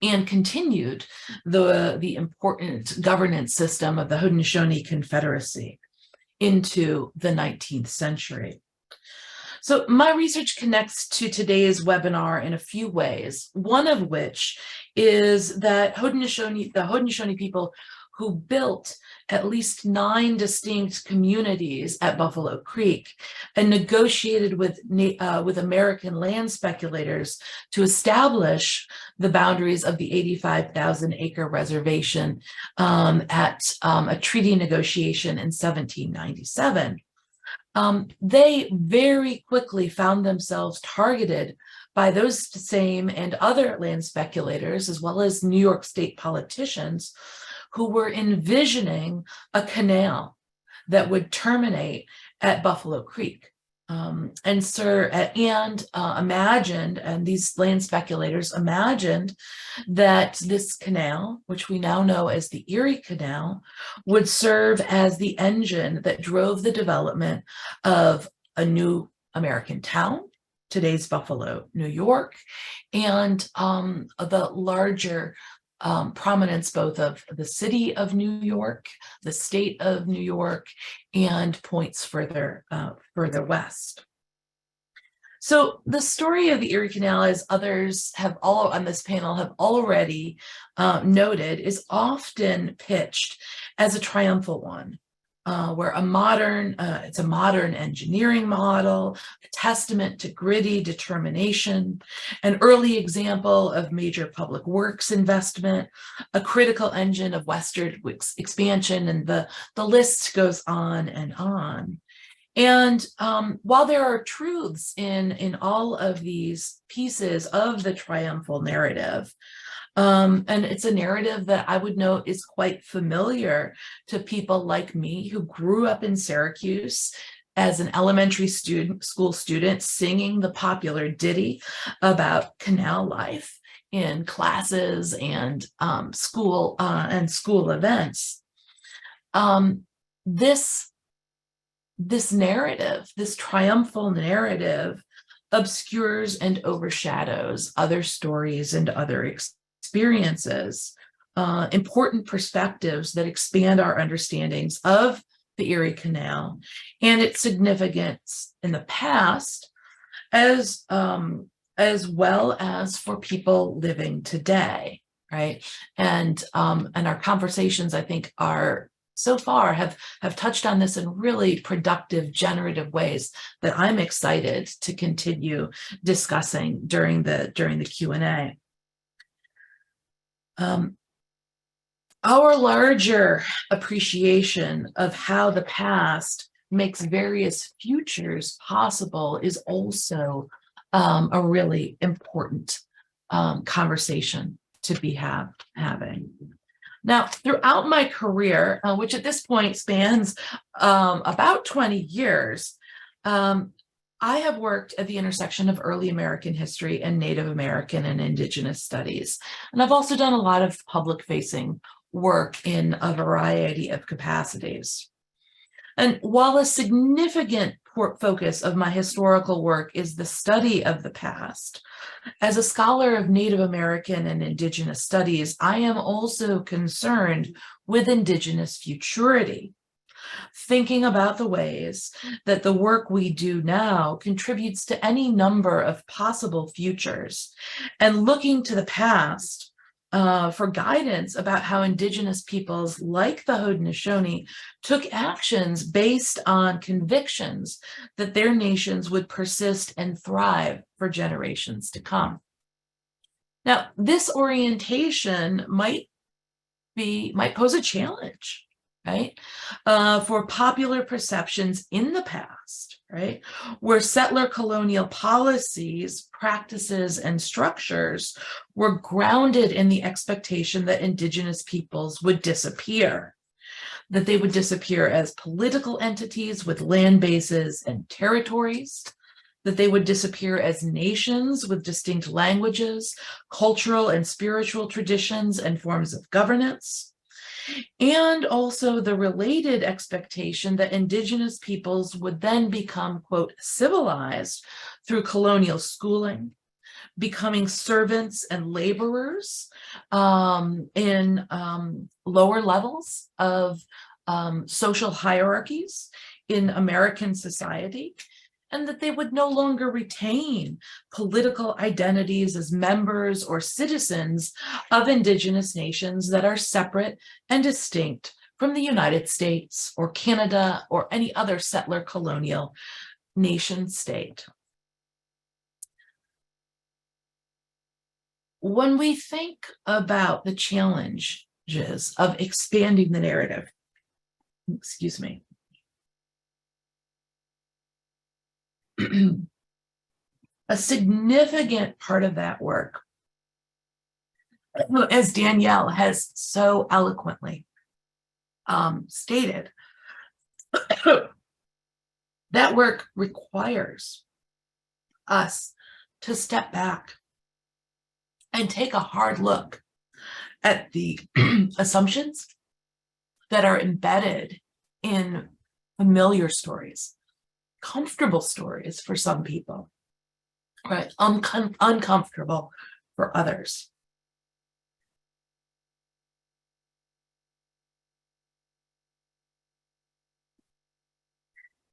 continued the important governance system of the Haudenosaunee Confederacy into the 19th century. So my research connects to today's webinar in a few ways, one of which is that the Haudenosaunee people who built at least 9 distinct communities at Buffalo Creek and negotiated with American land speculators to establish the boundaries of the 85,000-acre reservation at a treaty negotiation in 1797. They very quickly found themselves targeted by those same and other land speculators, as well as New York State politicians, who were envisioning a canal that would terminate at Buffalo Creek. Imagined, and these land speculators imagined, that this canal, which we now know as the Erie Canal, would serve as the engine that drove the development of a new American town, today's Buffalo, New York, and the larger prominence both of the city of New York, the state of New York, and points further west. So the story of the Erie Canal, as others have all on this panel have already noted, is often pitched as a triumphal one, where it's a modern engineering model, a testament to gritty determination, an early example of major public works investment, a critical engine of westward expansion, and the list goes on and on. And while there are truths in all of these pieces of the triumphal narrative, and it's a narrative that I would note is quite familiar to people like me who grew up in Syracuse as an elementary school student, singing the popular ditty about canal life in classes and school events. This narrative, this triumphal narrative, obscures and overshadows other stories and other experiences, important perspectives that expand our understandings of the Erie Canal and its significance in the past, as well as for people living today, right? And our conversations, I think, are so far have touched on this in really productive, generative ways that I'm excited to continue discussing during the Q&A. Our larger appreciation of how the past makes various futures possible is also a really important conversation to be having. Now, throughout my career, which at this point spans about 20 years, I have worked at the intersection of early American history and Native American and Indigenous studies. And I've also done a lot of public-facing work in a variety of capacities. And while a significant focus of my historical work is the study of the past, as a scholar of Native American and Indigenous studies, I am also concerned with Indigenous futurity, thinking about the ways that the work we do now contributes to any number of possible futures, and looking to the past for guidance about how Indigenous peoples like the Haudenosaunee took actions based on convictions that their nations would persist and thrive for generations to come. Now, this orientation might pose a challenge, right, for popular perceptions in the past, right, where settler colonial policies, practices, and structures were grounded in the expectation that Indigenous peoples would disappear, that they would disappear as political entities with land bases and territories, that they would disappear as nations with distinct languages, cultural and spiritual traditions, and forms of governance. And also the related expectation that Indigenous peoples would then become, quote, civilized through colonial schooling, becoming servants and laborers in lower levels of social hierarchies in American society, and that they would no longer retain political identities as members or citizens of Indigenous nations that are separate and distinct from the United States or Canada or any other settler colonial nation state. When we think about the challenges of expanding the narrative, excuse me, a significant part of that work, as Danielle has so eloquently stated, that work requires us to step back and take a hard look at the assumptions that are embedded in familiar stories, comfortable stories for some people, right? Uncomfortable for others.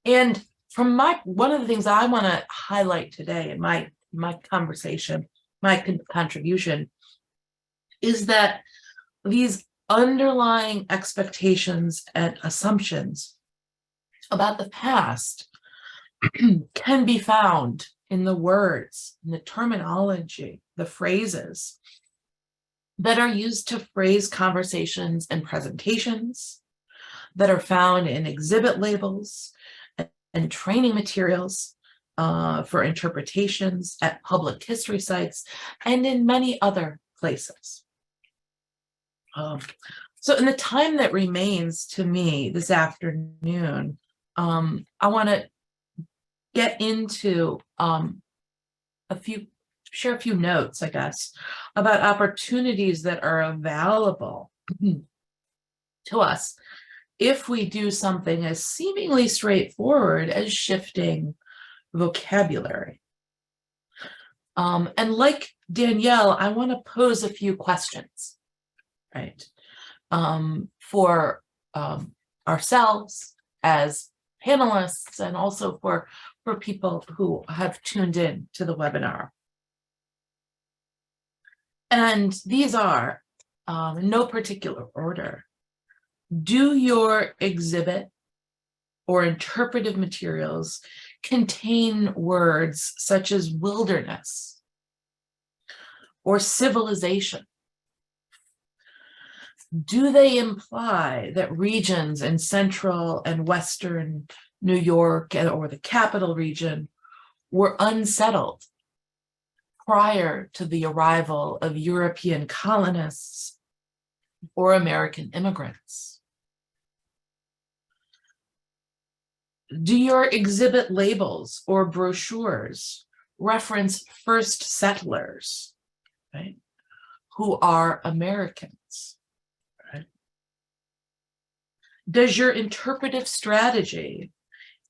And from one of the things I want to highlight today in my conversation, my contribution, is that these underlying expectations and assumptions about the past can be found in the words, in the terminology, the phrases that are used to phrase conversations and presentations, that are found in exhibit labels and training materials for interpretations at public history sites and in many other places. So in the time that remains to me this afternoon, I want to get into share a few notes, I guess, about opportunities that are available to us if we do something as seemingly straightforward as shifting vocabulary. And like Danielle, I want to pose a few questions, right, for ourselves as panelists and also for people who have tuned in to the webinar. And these are, in no particular order, do your exhibit or interpretive materials contain words such as wilderness or civilization? Do they imply that regions in central and western New York or the capital region were unsettled prior to the arrival of European colonists or American immigrants? Do your exhibit labels or brochures reference first settlers, right, who are Americans? Right? Does your interpretive strategy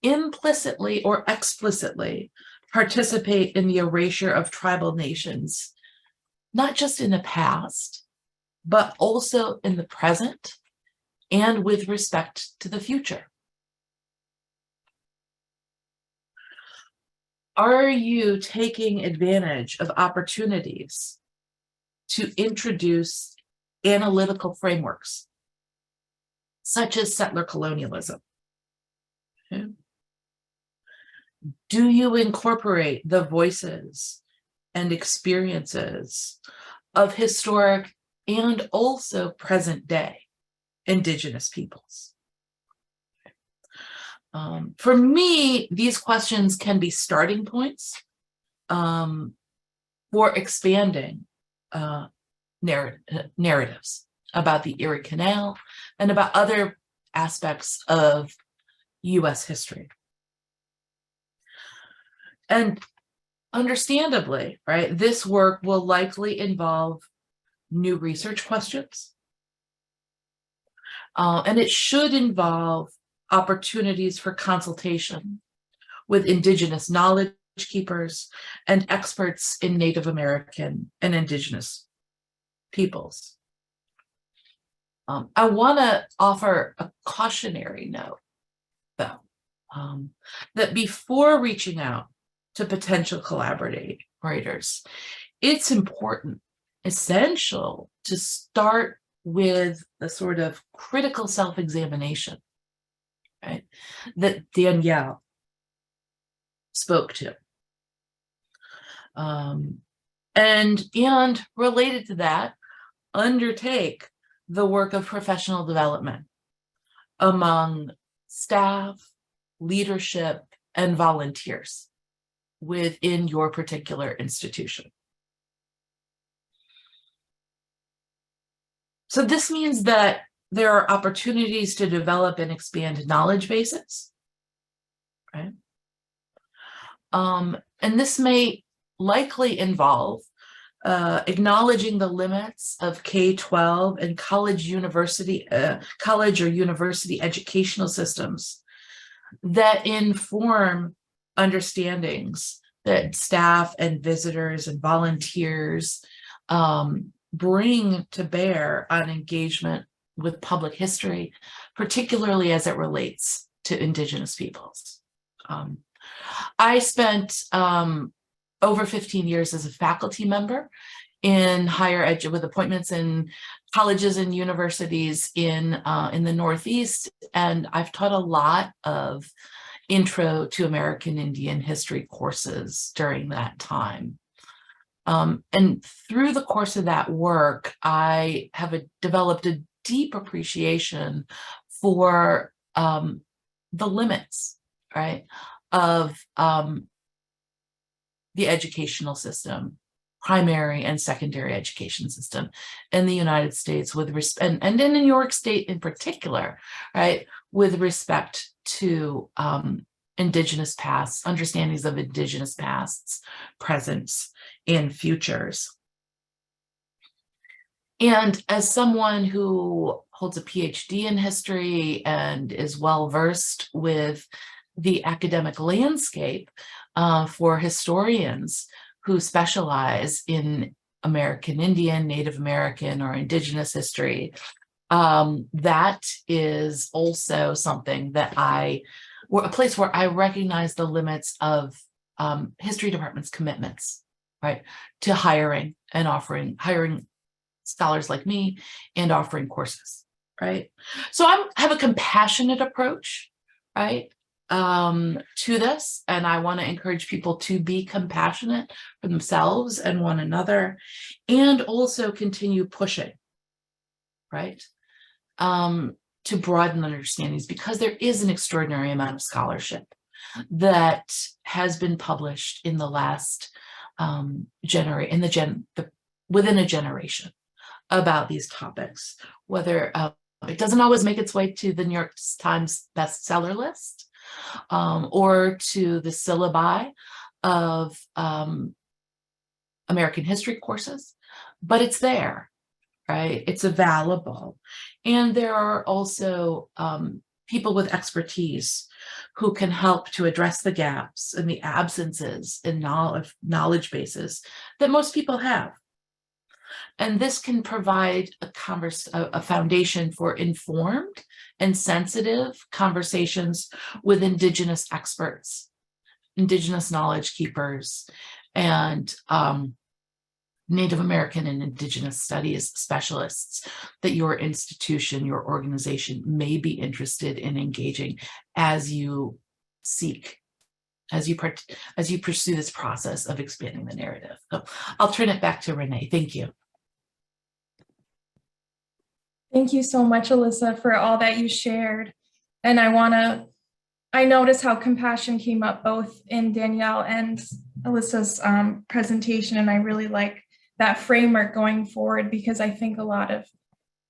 implicitly or explicitly participate in the erasure of tribal nations, not just in the past, but also in the present and with respect to the future? Are you taking advantage of opportunities to introduce analytical frameworks, such as settler colonialism? Okay. Do you incorporate the voices and experiences of historic and also present day Indigenous peoples? For me, these questions can be starting points for expanding narratives about the Erie Canal and about other aspects of US history. And understandably, right, this work will likely involve new research questions. And it should involve opportunities for consultation with Indigenous knowledge keepers and experts in Native American and Indigenous peoples. I want to offer a cautionary note, though, that before reaching out to potential collaborators, it's important, essential, to start with the sort of critical self-examination, right, that Danielle spoke to. And related to that, undertake the work of professional development among staff, leadership, and volunteers within your particular institution. So this means that there are opportunities to develop and expand knowledge bases, right? And this may likely involve acknowledging the limits of K-12 and college or university educational systems that inform understandings that staff and visitors and volunteers bring to bear on engagement with public history, particularly as it relates to Indigenous peoples. I spent over 15 years as a faculty member in higher ed with appointments in colleges and universities in the Northeast, and I've taught a lot of Intro to American Indian History courses during that time. And through the course of that work, I have developed a deep appreciation for the limits, right, of the educational system, primary and secondary education system in the United States, with respect, and in New York State in particular, right, with respect to Indigenous pasts, understandings of Indigenous pasts, presents, and futures. And as someone who holds a PhD in history and is well versed with the academic landscape for historians who specialize in American Indian, Native American, or Indigenous history, that is also something that a place where I recognize the limits of history department's commitments, right, to hiring and hiring scholars like me and offering courses, right? So I have a compassionate approach, right, to this, and I want to encourage people to be compassionate for themselves and one another, and also continue pushing, right, to broaden understandings, because there is an extraordinary amount of scholarship that has been published in the last within a generation about these topics, whether it doesn't always make its way to the New York Times bestseller list or to the syllabi of American history courses, but it's there, right? It's available. And there are also people with expertise who can help to address the gaps and the absences in knowledge bases that most people have. And this can provide a foundation for informed and sensitive conversations with Indigenous experts, Indigenous knowledge keepers, and Native American and Indigenous studies specialists that your institution, your organization may be interested in engaging as you pursue this process of expanding the narrative. So I'll turn it back to Renee. Thank you. Thank you so much, Alyssa, for all that you shared. And I noticed how compassion came up both in Danielle and Alyssa's presentation, and I really like that framework going forward, because I think a lot of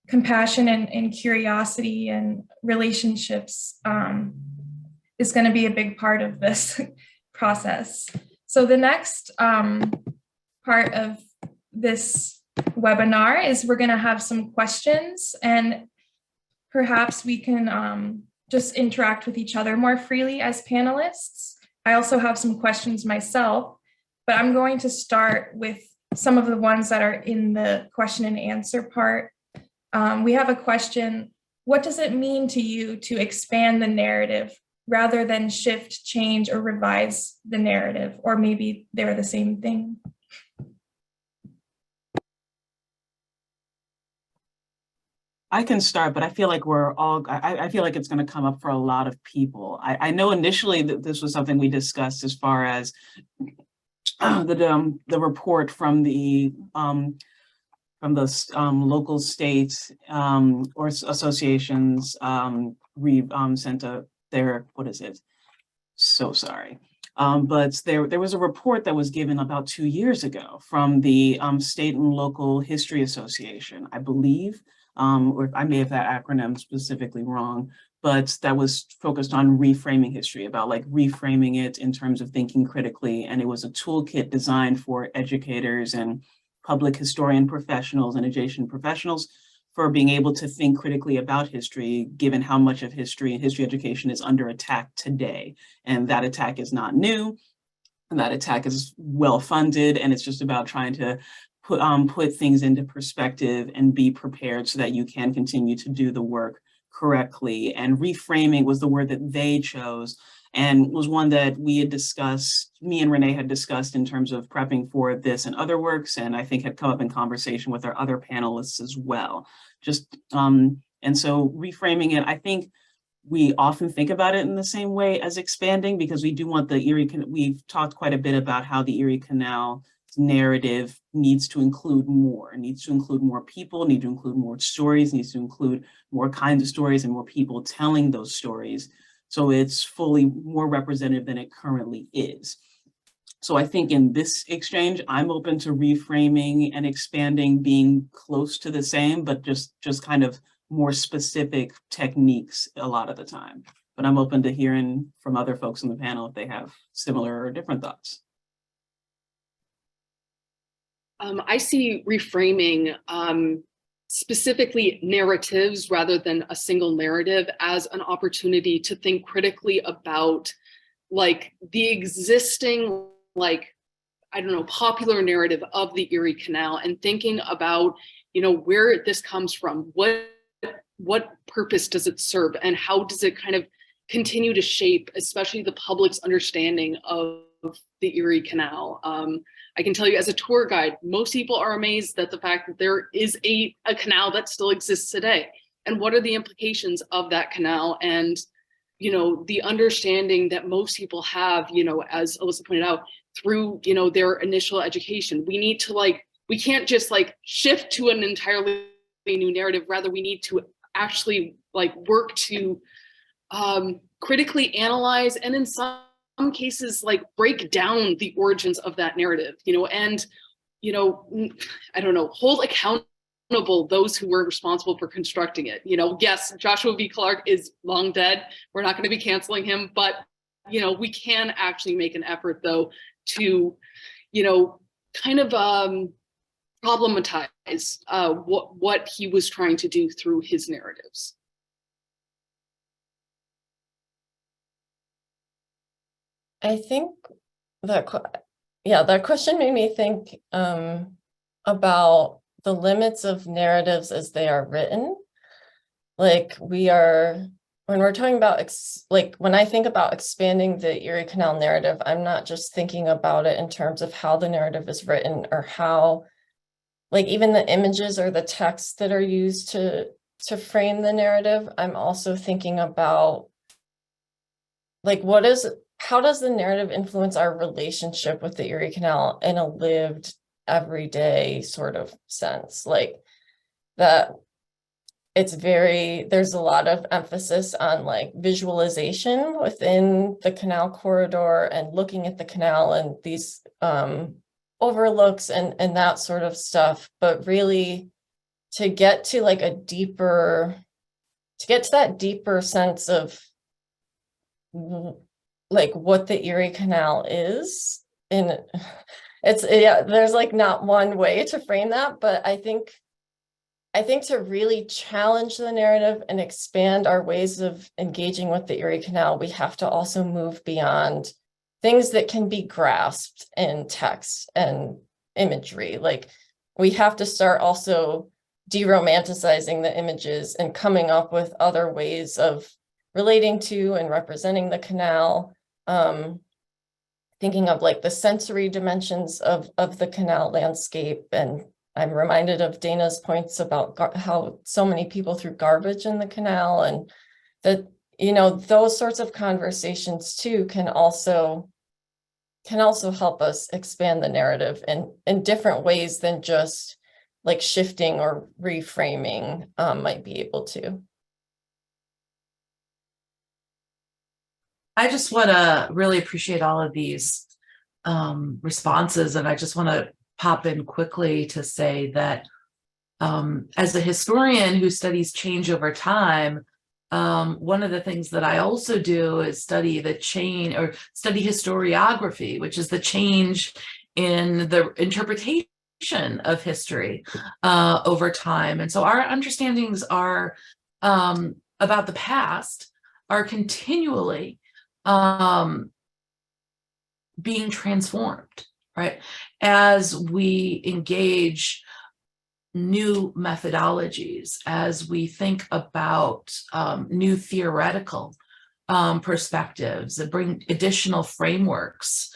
compassion and curiosity and relationships is going to be a big part of this process. So the next part of this webinar is we're going to have some questions, and perhaps we can just interact with each other more freely as panelists. I also have some questions myself, but I'm going to start with some of the ones that are in the question and answer part. We have a question: what does it mean to you to expand the narrative rather than shift, change, or revise the narrative? Or maybe they're the same thing. I can start, but I feel like I feel like it's going to come up for a lot of people. I know initially that this was something we discussed as far as the report from the local states or associations sent their, what is it? So sorry. But there was a report that was given about 2 years ago from the State and Local History Association, I believe, or I may have that acronym specifically wrong, but that was focused on reframing history, about like reframing it in terms of thinking critically. And it was a toolkit designed for educators and public historian professionals and adjacent professionals for being able to think critically about history, given how much of history and history education is under attack today. And that attack is not new, and that attack is well funded, and it's just about trying to put things into perspective and be prepared so that you can continue to do the work correctly. And reframing was the word that they chose and was one that we had discussed, me and Renee had discussed in terms of prepping for this and other works, and I think had come up in conversation with our other panelists as well. And so reframing it, I think we often think about it in the same way as expanding, because we do want the Erie, we've talked quite a bit about how the Erie Canal narrative needs to include more, people, need to include more stories, needs to include more kinds of stories and more people telling those stories. So it's fully more representative than it currently is. So I think in this exchange, I'm open to reframing and expanding being close to the same, but just kind of more specific techniques a lot of the time. But I'm open to hearing from other folks in the panel if they have similar or different thoughts. I see reframing specifically narratives rather than a single narrative as an opportunity to think critically about like the existing, like, I don't know, popular narrative of the Erie Canal, and thinking about, you know, where this comes from, what purpose does it serve, and how does it kind of continue to shape, especially the public's understanding of the Erie Canal. I can tell you as a tour guide, most people are amazed at the fact that there is a canal that still exists today. And what are the implications of that canal? And, you know, the understanding that most people have, you know, as Alyssa pointed out, through, you know, their initial education. We need to we can't just shift to an entirely new narrative. Rather, we need to actually work to critically analyze, and in some cases break down the origins of that narrative, you know, and, you know, I don't know, hold accountable those who were responsible for constructing it. You know, yes, Joshua V. Clark is long dead. We're not going to be canceling him, but, you know, we can actually make an effort though to, you know, kind of problematize what he was trying to do through his narratives. I think that question made me think about the limits of narratives as they are written. When we're talking about, when I think about expanding the Erie Canal narrative, I'm not just thinking about it in terms of how the narrative is written or how, even the images or the text that are used to frame the narrative. I'm also thinking about, how does the narrative influence our relationship with the Erie Canal in a lived, everyday sort of sense? That there's a lot of emphasis on visualization within the canal corridor and looking at the canal and these overlooks and that sort of stuff. But really to get to that deeper sense of what the Erie Canal is, and there's not one way to frame that, but I think to really challenge the narrative and expand our ways of engaging with the Erie Canal, we have to also move beyond things that can be grasped in text and imagery. We have to start also de-romanticizing the images and coming up with other ways of relating to and representing the canal, thinking of the sensory dimensions of the canal landscape. And I'm reminded of Dana's points about how so many people threw garbage in the canal, and that, you know, those sorts of conversations too can also help us expand the narrative in different ways than just shifting or reframing might be able to. I just want to really appreciate all of these responses, and I just want to pop in quickly to say that as a historian who studies change over time, one of the things that I also do is study study historiography, which is the change in the interpretation of history over time. And so our understandings are about the past are continually being transformed, right? As we engage new methodologies, as we think about new theoretical perspectives and bring additional frameworks,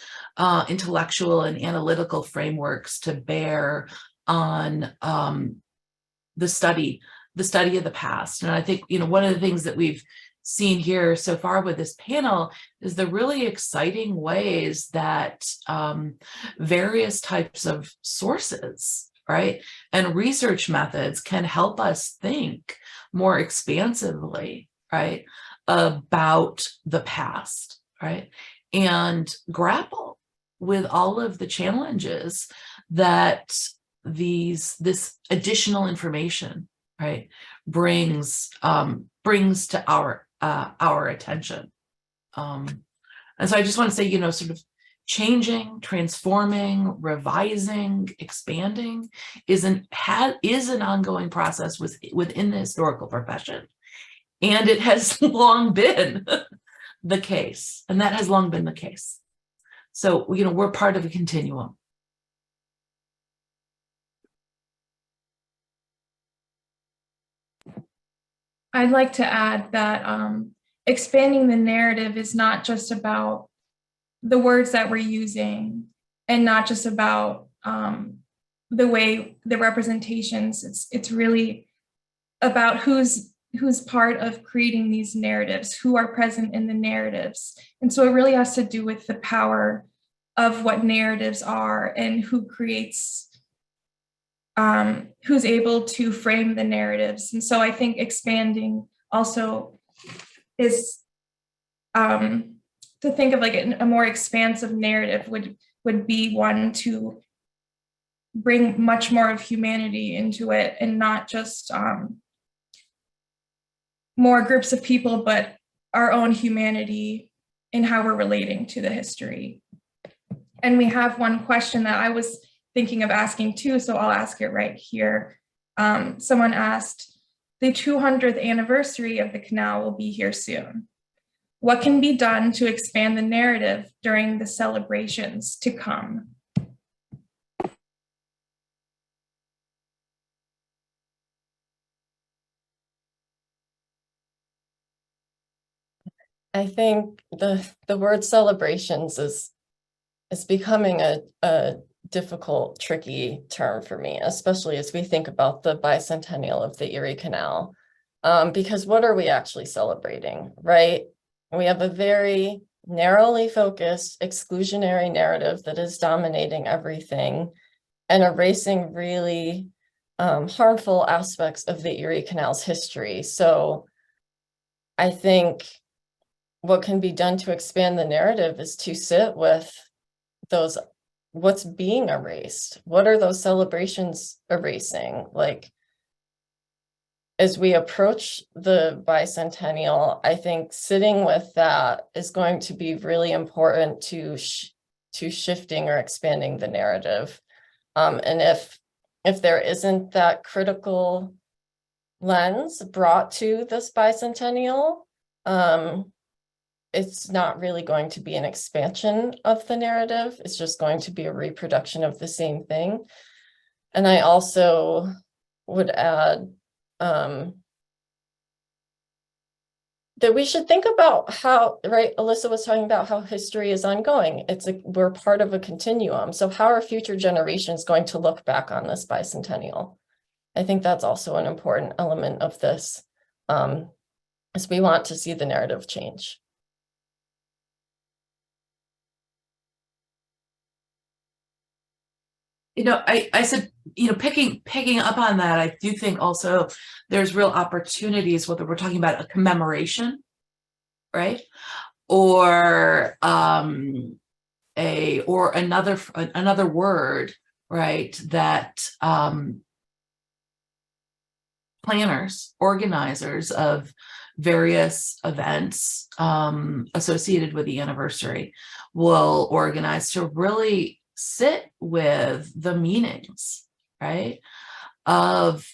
intellectual and analytical frameworks to bear on the study of the past. And I think, one of the things that we've seen here so far with this panel is the really exciting ways that various types of sources, right, and research methods can help us think more expansively, right, about the past, right, and grapple with all of the challenges that this additional information, right, brings to our attention. And so I just want to say, sort of changing, transforming, revising, expanding is an ongoing process within the historical profession. And it has long been the case. And that has long been the case. So, we're part of a continuum. I'd like to add that expanding the narrative is not just about the words that we're using and not just about the way the representations. It's really about who's part of creating these narratives, who are present in the narratives. And so it really has to do with the power of what narratives are and who creates, who's able to frame the narratives. And so I think expanding also is to think of like a more expansive narrative would be one to bring much more of humanity into it, and not just more groups of people, but our own humanity in how we're relating to the history. And we have one question that I was thinking of asking too, so I'll ask it right here. Someone asked, the 200th anniversary of the canal will be here soon. What can be done to expand the narrative during the celebrations to come? I think the word celebrations is becoming a difficult, tricky term for me, especially as we think about the bicentennial of the Erie Canal. Because what are we actually celebrating, right? We have a very narrowly focused exclusionary narrative that is dominating everything and erasing really harmful aspects of the Erie Canal's history. So I think what can be done to expand the narrative is to sit with those, what's being erased. What are those celebrations erasing? Like, as we approach the bicentennial, I think sitting with that is going to be really important to shifting or expanding the narrative. And if there isn't that critical lens brought to this bicentennial, it's not really going to be an expansion of the narrative. It's just going to be a reproduction of the same thing. And I also would add that we should think about how, right, Alyssa was talking about how history is ongoing. We're part of a continuum. So how are future generations going to look back on this bicentennial? I think that's also an important element of this, as we want to see the narrative change. I said, picking up on that, I do think also there's real opportunities, whether we're talking about a commemoration, right? Or another word, right, that planners, organizers of various events associated with the anniversary will organize to really sit with the meanings, right, of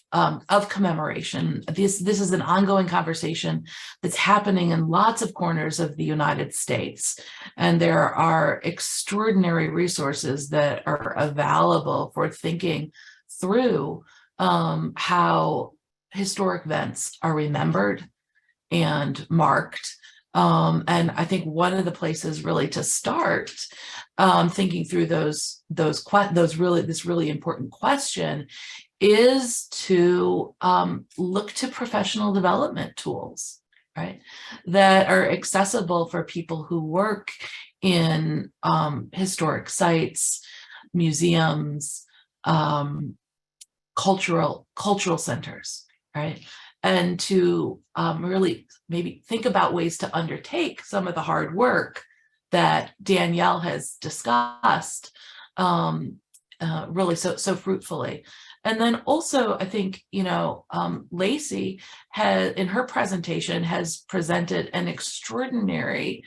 commemoration. This is an ongoing conversation that's happening in lots of corners of the United States, and there are extraordinary resources that are available for thinking through how historic events are remembered and marked And I think one of the places really to start thinking through this really important question is to look to professional development tools, right, that are accessible for people who work in historic sites, museums, cultural centers, right? And to really maybe think about ways to undertake some of the hard work that Danielle has discussed really so fruitfully. And then also, I think, Lacey in her presentation has presented an extraordinary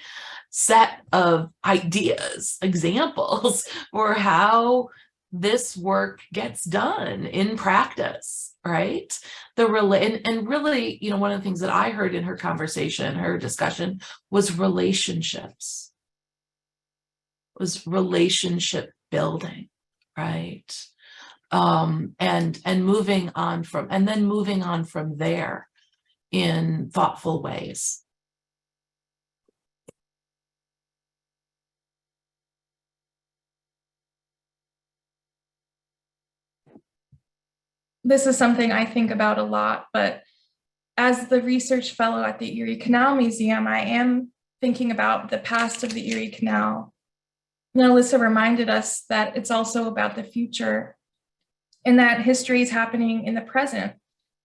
set of ideas, examples for how this work gets done in practice, right? And really, one of the things that I heard in her conversation, her discussion, was relationships, was relationship building, right? And moving on from there in thoughtful ways. This is something I think about a lot, but as the research fellow at the Erie Canal Museum, I am thinking about the past of the Erie Canal. And Alyssa reminded us that it's also about the future and that history is happening in the present.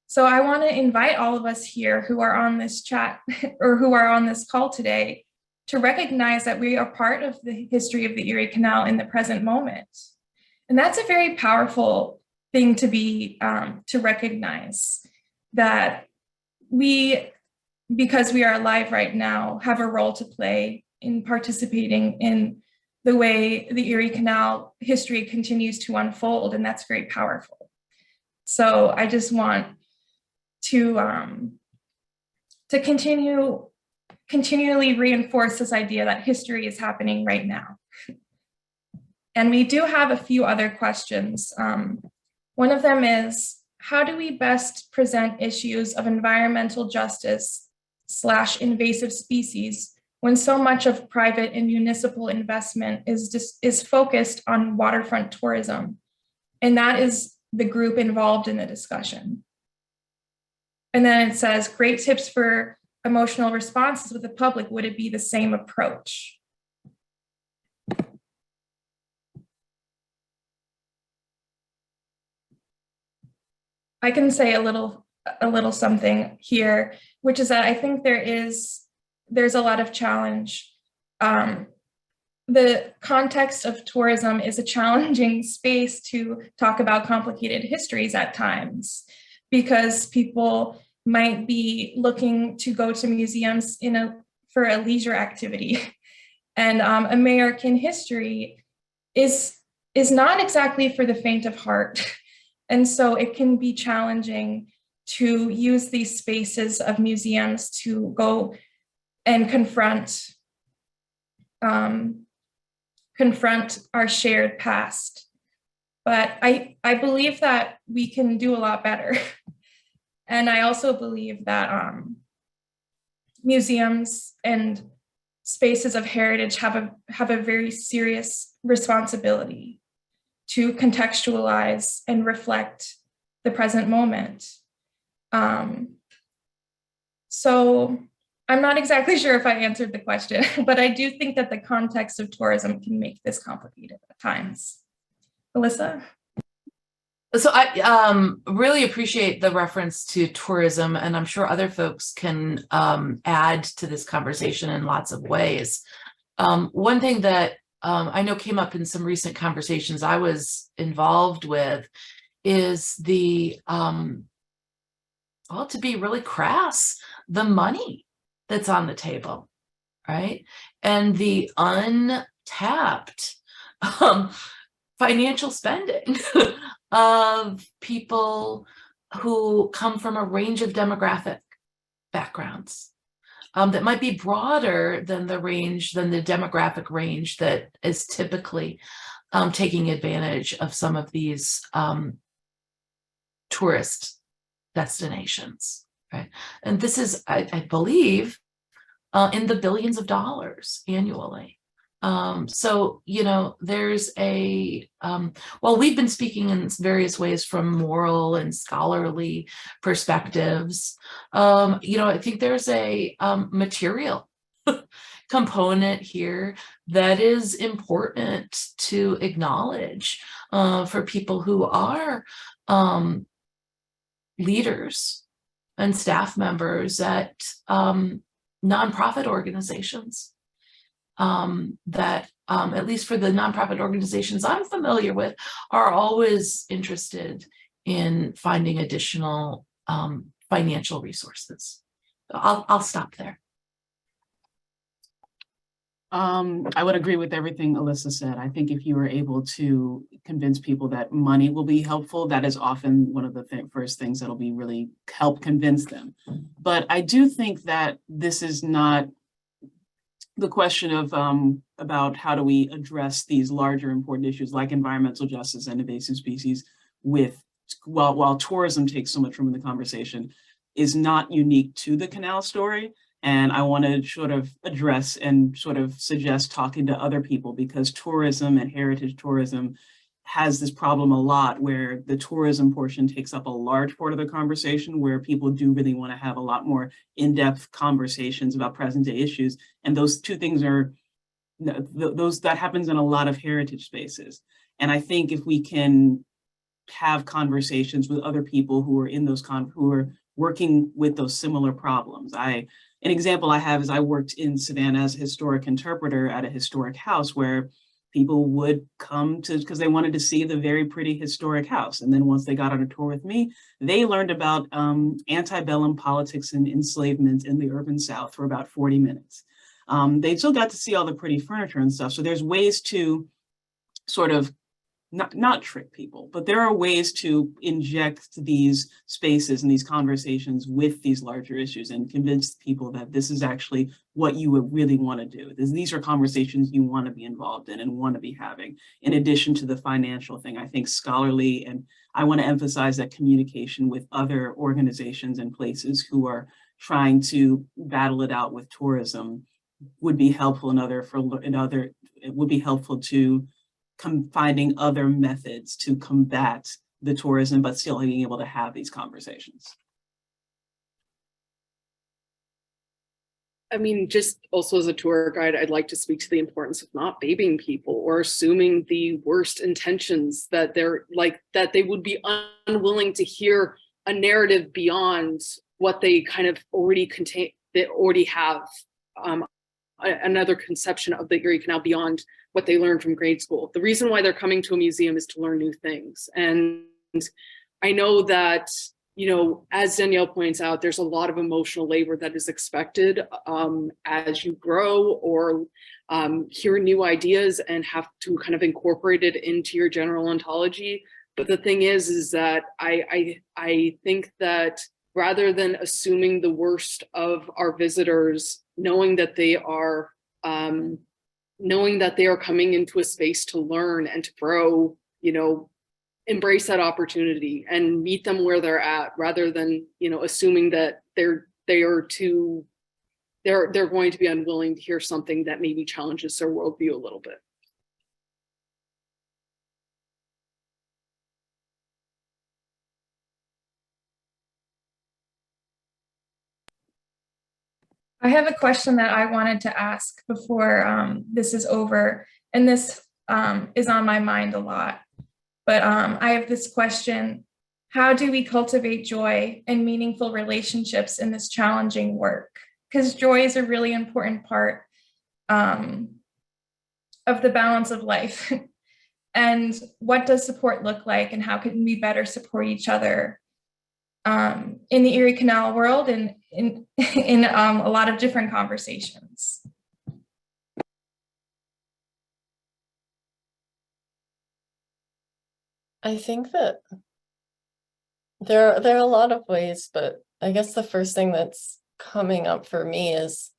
So I want to invite all of us here who are on this chat or who are on this call today to recognize that we are part of the history of the Erie Canal in the present moment. And that's a very powerful thing to be, to recognize that we, because we are alive right now, have a role to play in participating in the way the Erie Canal history continues to unfold, and that's very powerful. So I just want to continually reinforce this idea that history is happening right now. And we do have a few other questions. One of them is, how do we best present issues of environmental justice / invasive species when so much of private and municipal investment is focused on waterfront tourism? And that is the group involved in the discussion. And then it says, great tips for emotional responses with the public. Would it be the same approach? I can say a little something here, which is that I think there's a lot of challenge. The context of tourism is a challenging space to talk about complicated histories at times, because people might be looking to go to museums for a leisure activity. And American history is not exactly for the faint of heart. And so it can be challenging to use these spaces of museums to go and confront our shared past. But I believe that we can do a lot better. And I also believe that museums and spaces of heritage have a very serious responsibility to contextualize and reflect the present moment. So I'm not exactly sure if I answered the question, but I do think that the context of tourism can make this complicated at times. Alyssa? So I really appreciate the reference to tourism, and I'm sure other folks can add to this conversation in lots of ways. One thing that I know came up in some recent conversations I was involved with is the, well, to be really crass, the money that's on the table, right? And the untapped financial spending of people who come from a range of demographic backgrounds that might be broader than the demographic range that is typically taking advantage of some of these tourist destinations, right? And this is, I believe, in the billions of dollars annually. So, there's well, we've been speaking in various ways from moral and scholarly perspectives. I think there's a material component here that is important to acknowledge for people who are leaders and staff members at nonprofit organizations. That at least for the nonprofit organizations I'm familiar with, are always interested in finding additional financial resources. I'll stop there. I would agree with everything Alyssa said. I think if you are able to convince people that money will be helpful, that is often one of the first things that'll be really help convince them. But I do think that this is not the question of about how do we address these larger important issues like environmental justice and invasive species while tourism takes so much room in the conversation, is not unique to the canal story. And I want to sort of address and sort of suggest talking to other people, because tourism and heritage tourism has this problem a lot where the tourism portion takes up a large part of the conversation, where people do really want to have a lot more in-depth conversations about present day issues. And those two things are, that happens in a lot of heritage spaces. And I think if we can have conversations with other people who are in those, who are working with those similar problems. An example I have is I worked in Savannah as a historic interpreter at a historic house where people would come to, because they wanted to see the very pretty historic house. And then once they got on a tour with me, they learned about antebellum politics and enslavement in the urban South for about 40 minutes. They still got to see all the pretty furniture and stuff. So there's ways to sort of not trick people, but there are ways to inject these spaces and these conversations with these larger issues and convince people that this is actually what you would really want to do. These are conversations you want to be involved in and want to be having, in addition to the financial thing. I think scholarly, and I want to emphasize that communication with other organizations and places who are trying to battle it out with tourism would be helpful it would be helpful to finding other methods to combat the tourism, but still being able to have these conversations. I mean, just also as a tour guide, I'd like to speak to the importance of not babying people or assuming the worst intentions, that that they would be unwilling to hear a narrative beyond what they kind of already contain, they already have another conception of the Erie Canal beyond what they learned from grade school. The reason why they're coming to a museum is to learn new things. And I know that, as Danielle points out, there's a lot of emotional labor that is expected as you grow or hear new ideas and have to kind of incorporate it into your general ontology. But the thing is that I think that rather than assuming the worst of our visitors, knowing that they are coming into a space to learn and to grow, embrace that opportunity and meet them where they're at, rather than, assuming that they're going to be unwilling to hear something that maybe challenges their worldview a little bit. I have a question that I wanted to ask before this is over, and this is on my mind a lot. But I have this question: how do we cultivate joy and meaningful relationships in this challenging work? Because joy is a really important part of the balance of life. And what does support look like, and how can we better support each other in the Erie Canal world and in a lot of different conversations? I think that there are a lot of ways, but I guess the first thing that's coming up for me is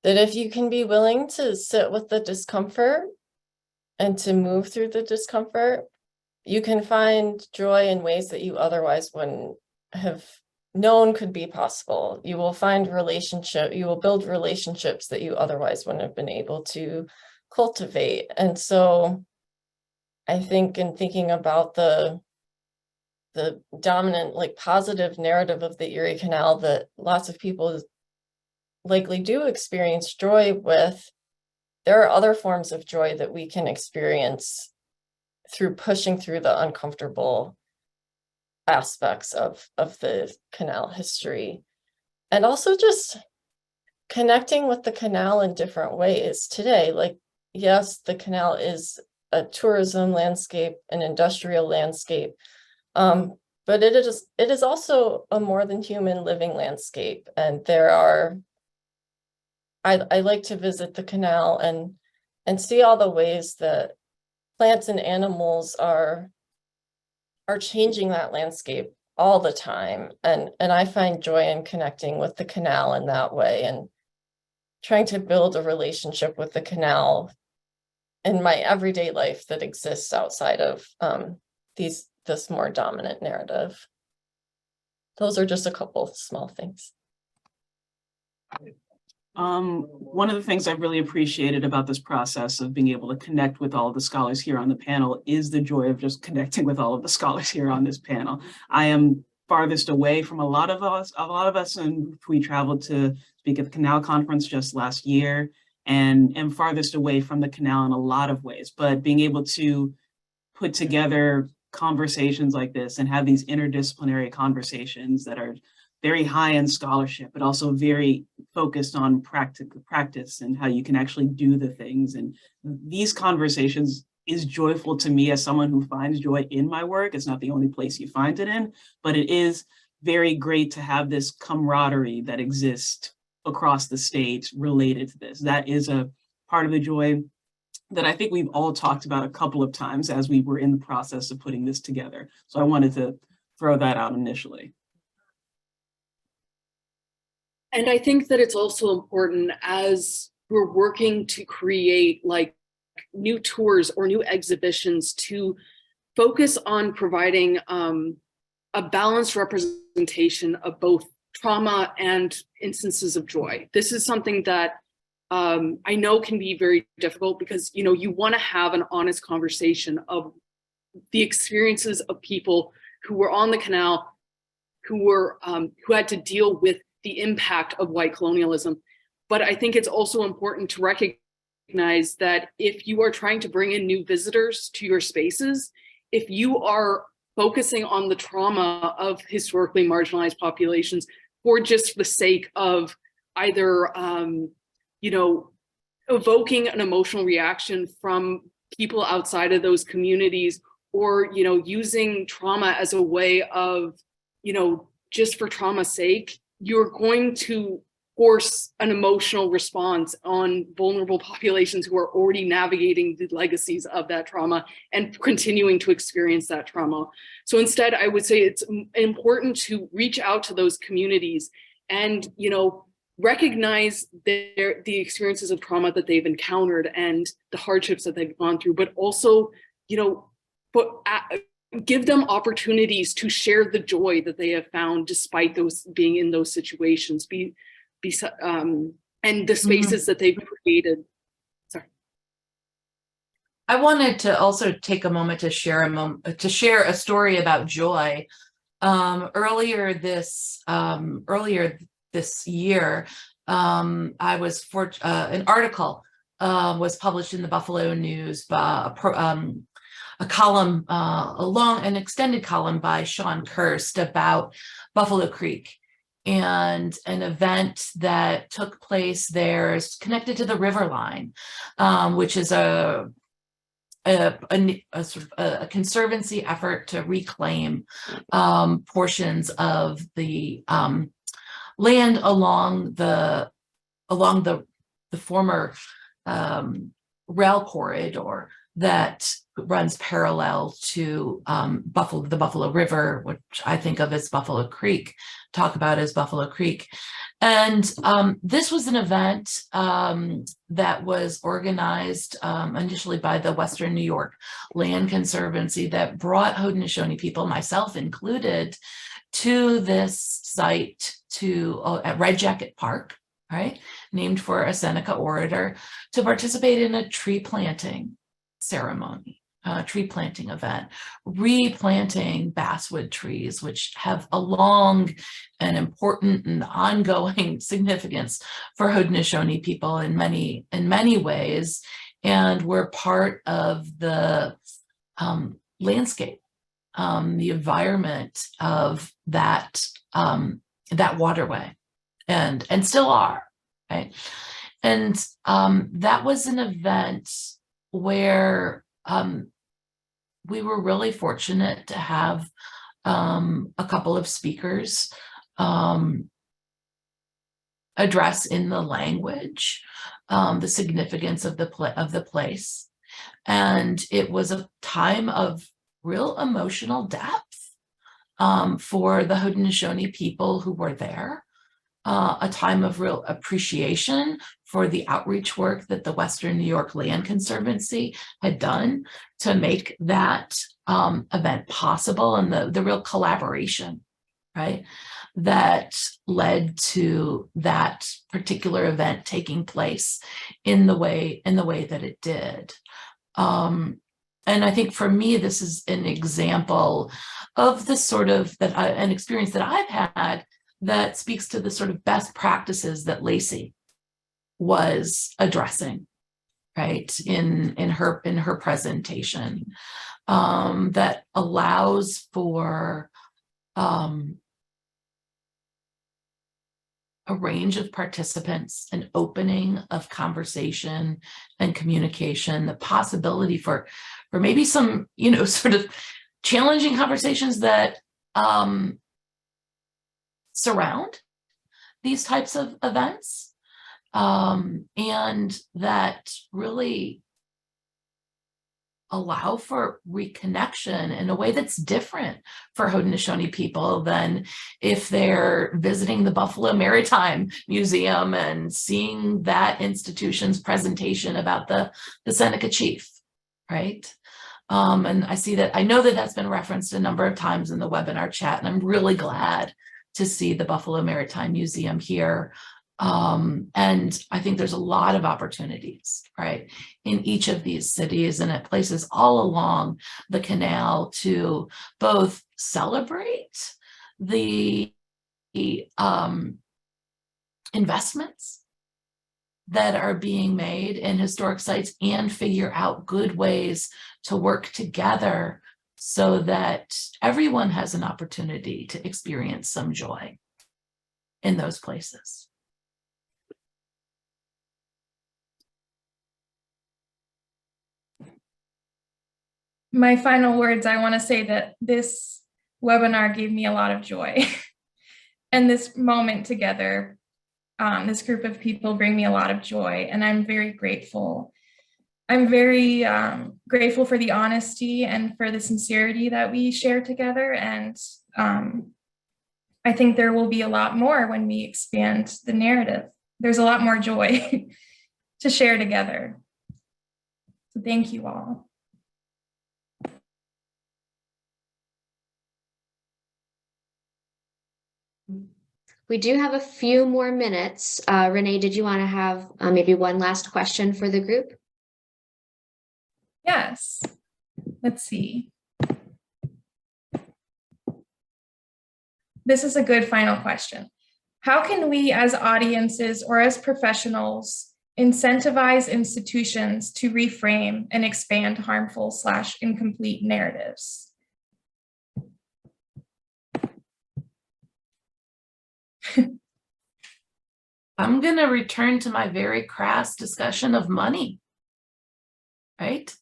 that if you can be willing to sit with the discomfort and to move through the discomfort, you can find joy in ways that you otherwise wouldn't have known could be possible. You will find you will build relationships that you otherwise wouldn't have been able to cultivate. And so I think in thinking about the dominant, like, positive narrative of the Erie Canal that lots of people likely do experience joy with, there are other forms of joy that we can experience through pushing through the uncomfortable aspects of the canal history. And also just connecting with the canal in different ways today. Like, yes, the canal is a tourism landscape, an industrial landscape, but it is also a more than human living landscape. And I like to visit the canal and see all the ways that plants and animals are changing that landscape all the time. And I find joy in connecting with the canal in that way and trying to build a relationship with the canal in my everyday life that exists outside of this more dominant narrative. Those are just a couple of small things. One of the things I've really appreciated about this process of being able to connect with all of the scholars here on the panel is the joy of just connecting with all of the scholars here on this panel. I am farthest away from a lot of us, and we traveled to speak at the Canal Conference just last year, and am farthest away from the canal in a lot of ways. But being able to put together conversations like this and have these interdisciplinary conversations that are very high in scholarship, but also very focused on practice and how you can actually do the things. And these conversations is joyful to me as someone who finds joy in my work. It's not the only place you find it in, but it is very great to have this camaraderie that exists across the state related to this. That is a part of the joy that I think we've all talked about a couple of times as we were in the process of putting this together. So I wanted to throw that out initially. And I think that it's also important as we're working to create like new tours or new exhibitions to focus on providing a balanced representation of both trauma and instances of joy. This is something that I know can be very difficult because, you know, you want to have an honest conversation of the experiences of people who were on the canal, who had to deal with the impact of white colonialism. But I think it's also important to recognize that if you are trying to bring in new visitors to your spaces, if you are focusing on the trauma of historically marginalized populations for just the sake of either, you know, evoking an emotional reaction from people outside of those communities, or, you know, using trauma as a way of, you know, just for trauma's sake, you're going to force an emotional response on vulnerable populations who are already navigating the legacies of that trauma and continuing to experience that trauma. So instead, I would say it's important to reach out to those communities and, you know, recognize the experiences of trauma that they've encountered and the hardships that they've gone through, but also, you know, give them opportunities to share the joy that they have found despite those being in those situations, and the spaces that they've created. Sorry. I wanted to also take a moment to share a story about joy. Earlier this year, I was an article was published in the Buffalo News by a column, an extended column by Sean Kirst about Buffalo Creek and an event that took place there connected to the river line, which is a sort of a conservancy effort to reclaim portions of the land along the former rail corridor that runs parallel to the Buffalo River, which I think of as Buffalo Creek, talk about as Buffalo Creek. And this was an event that was organized initially by the Western New York Land Conservancy that brought Haudenosaunee people, myself included, to this site at Red Jacket Park, right, named for a Seneca orator, to participate in a tree planting ceremony, tree planting event, replanting basswood trees, which have a long and important and ongoing significance for Haudenosaunee people in many ways, and were part of the landscape, the environment of that waterway, and still are, right? And that was an event where we were really fortunate to have a couple of speakers address in the language the significance of the place. And it was a time of real emotional depth for the Haudenosaunee people who were there, a time of real appreciation for the outreach work that the Western New York Land Conservancy had done to make that event possible, and the real collaboration, right, that led to that particular event taking place in the way that it did. And I think for me, this is an example of the sort of an experience that I've had that speaks to the sort of best practices that Lacey was addressing, right, in her presentation, that allows for a range of participants, an opening of conversation and communication, the possibility for maybe some, sort of challenging conversations that surround these types of events, and that really allow for reconnection in a way that's different for Haudenosaunee people than if they're visiting the Buffalo Maritime Museum and seeing that institution's presentation about the Seneca chief, right? And I know that that's been referenced a number of times in the webinar chat, and I'm really glad to see the Buffalo Maritime Museum here. And I think there's a lot of opportunities, right, in each of these cities and at places all along the canal to both celebrate the investments that are being made in historic sites and figure out good ways to work together so that everyone has an opportunity to experience some joy in those places. My final words, I want to say that this webinar gave me a lot of joy. And this moment together, this group of people bring me a lot of joy, and I'm very grateful. I'm very grateful for the honesty and for the sincerity that we share together. And I think there will be a lot more when we expand the narrative. There's a lot more joy to share together. So thank you all. We do have a few more minutes. Renee, did you want to have maybe one last question for the group? Yes. Let's see. This is a good final question. How can we as audiences or as professionals incentivize institutions to reframe and expand harmful/incomplete narratives? I'm going to return to my very crass discussion of money, right?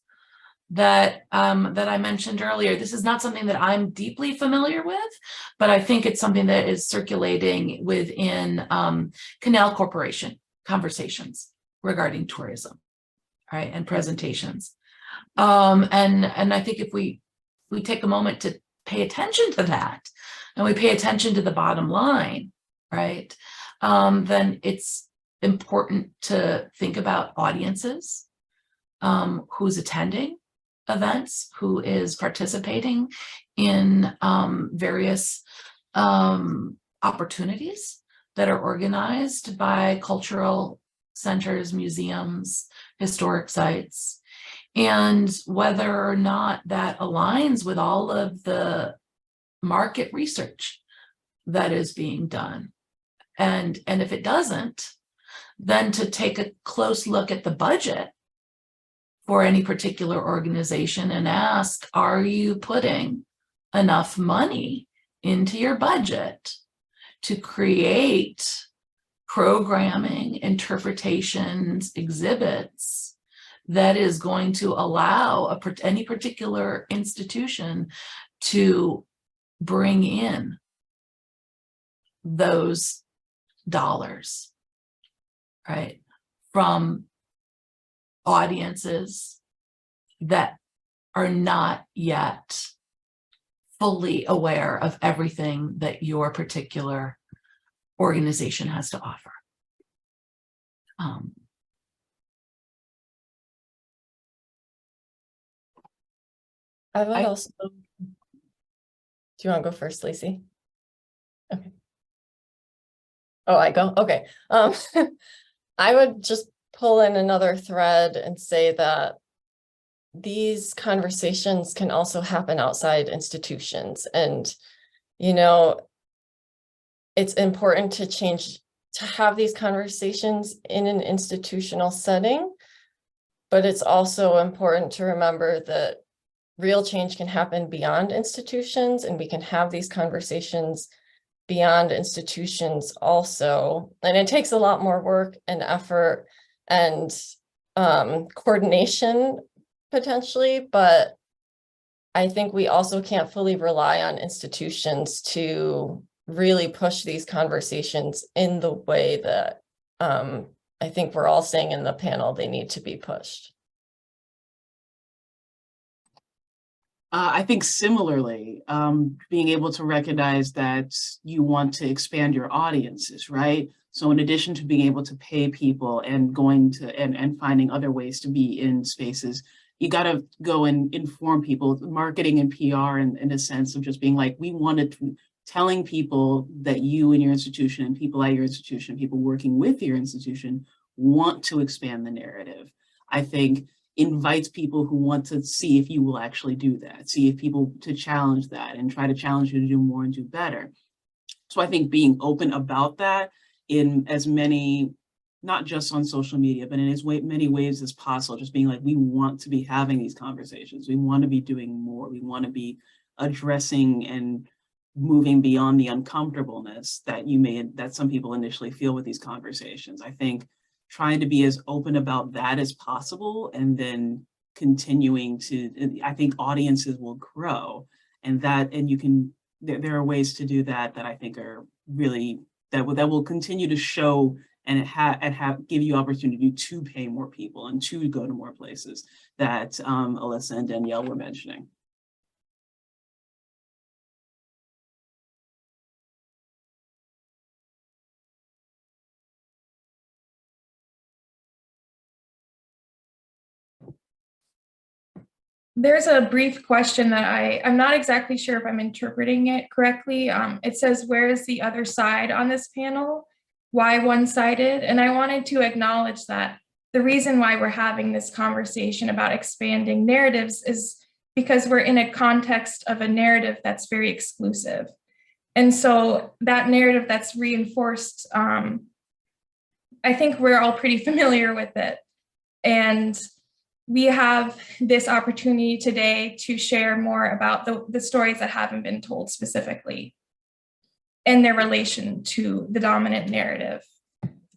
That I mentioned earlier. This is not something that I'm deeply familiar with, but I think it's something that is circulating within Canal Corporation conversations regarding tourism, right, and presentations. And I think if we take a moment to pay attention to that, and we pay attention to the bottom line, right, then it's important to think about audiences, who's attending events, who is participating in various opportunities that are organized by cultural centers, museums, historic sites, and whether or not that aligns with all of the market research that is being done. And if it doesn't, then to take a close look at the budget for any particular organization and ask, are you putting enough money into your budget to create programming, interpretations, exhibits that is going to allow any particular institution to bring in those dollars, right, from audiences that are not yet fully aware of everything that your particular organization has to offer. I would also, do you want to go first, Lacey? Okay. Oh, I go? Okay. I would just pull in another thread and say that these conversations can also happen outside institutions. And, you know, it's important to have these conversations in an institutional setting, but it's also important to remember that real change can happen beyond institutions, and we can have these conversations beyond institutions also. And it takes a lot more work and effort and coordination potentially, but I think we also can't fully rely on institutions to really push these conversations in the way that I think we're all saying in the panel they need to be pushed. I think similarly, being able to recognize that you want to expand your audiences, right? So in addition to being able to pay people and going to and finding other ways to be in spaces, you got to go and inform people, marketing and PR in a sense of just being like, we wanted to telling people that you and your institution and people at your institution, people working with your institution want to expand the narrative. I think invites people who want to see if you will actually do that, see if people to challenge that and try to challenge you to do more and do better. So I think being open about that in as many, not just on social media, but in as many ways as possible, just being like, we want to be having these conversations. We want to be doing more. We want to be addressing and moving beyond the uncomfortableness that some people initially feel with these conversations. I think trying to be as open about that as possible, and then continuing to, I think audiences will grow, and you can, there are ways to do that I think are really, that will continue to show and give you opportunity to pay more people and to go to more places that Alyssa and Danielle were mentioning. There's a brief question that I'm not exactly sure if I'm interpreting it correctly. It says, where is the other side on this panel? Why one-sided? And I wanted to acknowledge that the reason why we're having this conversation about expanding narratives is because we're in a context of a narrative that's very exclusive. And so that narrative that's reinforced, I think we're all pretty familiar with it. And we have this opportunity today to share more about the stories that haven't been told specifically and their relation to the dominant narrative.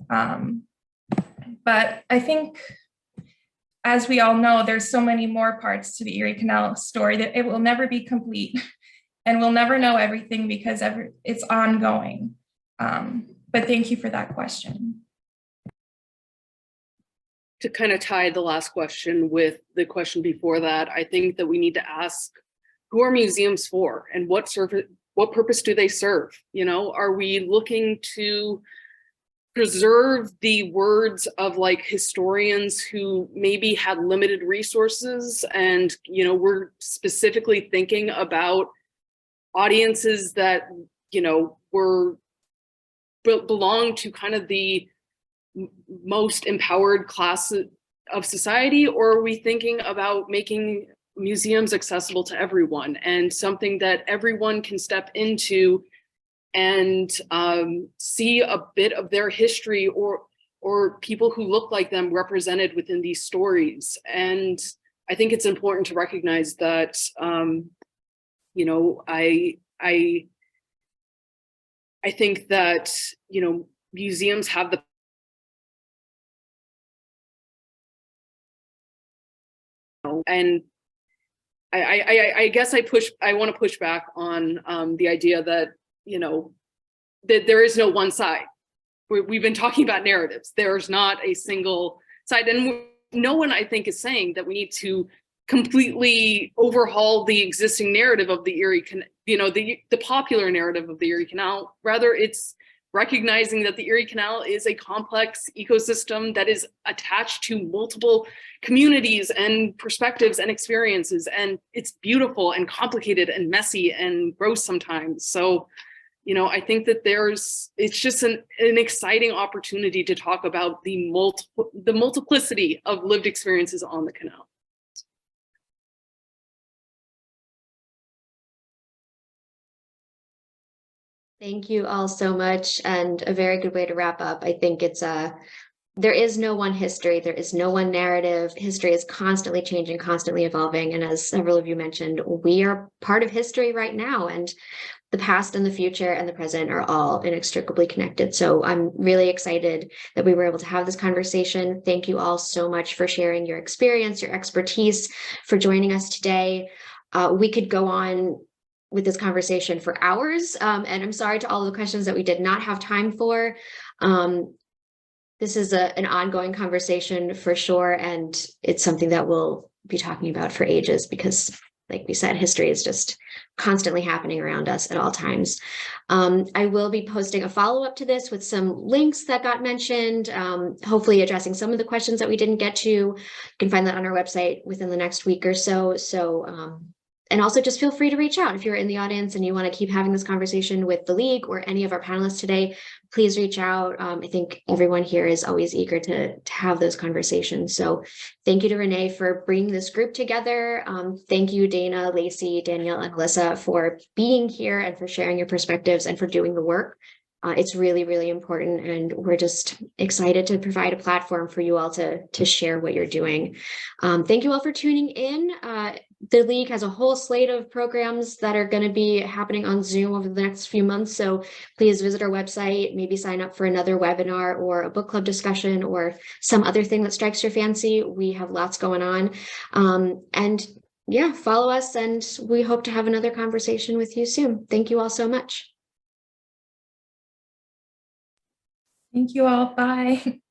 But I think, as we all know, there's so many more parts to the Erie Canal story that it will never be complete, and we'll never know everything because it's ongoing. But thank you for that question. To kind of tie the last question with the question before that, I think that we need to ask, who are museums for, and what purpose do they serve? You know, are we looking to preserve the words of like historians who maybe had limited resources, and, you know, we're specifically thinking about audiences that, belong to kind of the most empowered class of society, or are we thinking about making museums accessible to everyone and something that everyone can step into and see a bit of their history or people who look like them represented within these stories? And I think it's important to recognize that, I think that, museums have the and I guess I want to push back on the idea that, that there is no one side. We've been talking about narratives. There's not a single side. And no one, I think, is saying that we need to completely overhaul the existing narrative of the Erie Canal, the popular narrative of the Erie Canal. Rather, it's recognizing that the Erie Canal is a complex ecosystem that is attached to multiple communities and perspectives and experiences. And it's beautiful and complicated and messy and gross sometimes. So, I think that it's just an exciting opportunity to talk about the multiplicity of lived experiences on the canal. Thank you all so much, and a very good way to wrap up. I think there is no one history, there is no one narrative. History is constantly changing, constantly evolving, and as several of you mentioned, we are part of history right now, and the past and the future and the present are all inextricably connected. So I'm really excited that we were able to have this conversation. Thank you all so much for sharing your experience, your expertise, for joining us today. We could go on with this conversation for hours, and I'm sorry to all of the questions that we did not have time for. This is an ongoing conversation for sure, and it's something that we'll be talking about for ages because, like we said, history is just constantly happening around us at all times. I will be posting a follow-up to this with some links that got mentioned, hopefully addressing some of the questions that we didn't get to. You can find that on our website within the next week or so. And also just feel free to reach out if you're in the audience and you want to keep having this conversation with the League or any of our panelists today. Please reach out. I think everyone here is always eager to have those conversations. So thank you to Renee for bringing this group together. Thank you, Dana, Lacey, Danielle, and Alyssa for being here and for sharing your perspectives and for doing the work. It's really, really important, and we're just excited to provide a platform for you all to share what you're doing. Thank you all for tuning in. The League has a whole slate of programs that are going to be happening on Zoom over the next few months, so please visit our website, maybe sign up for another webinar or a book club discussion or some other thing that strikes your fancy. We have lots going on. And yeah, follow us, and we hope to have another conversation with you soon. Thank you all so much. Thank you all. Bye.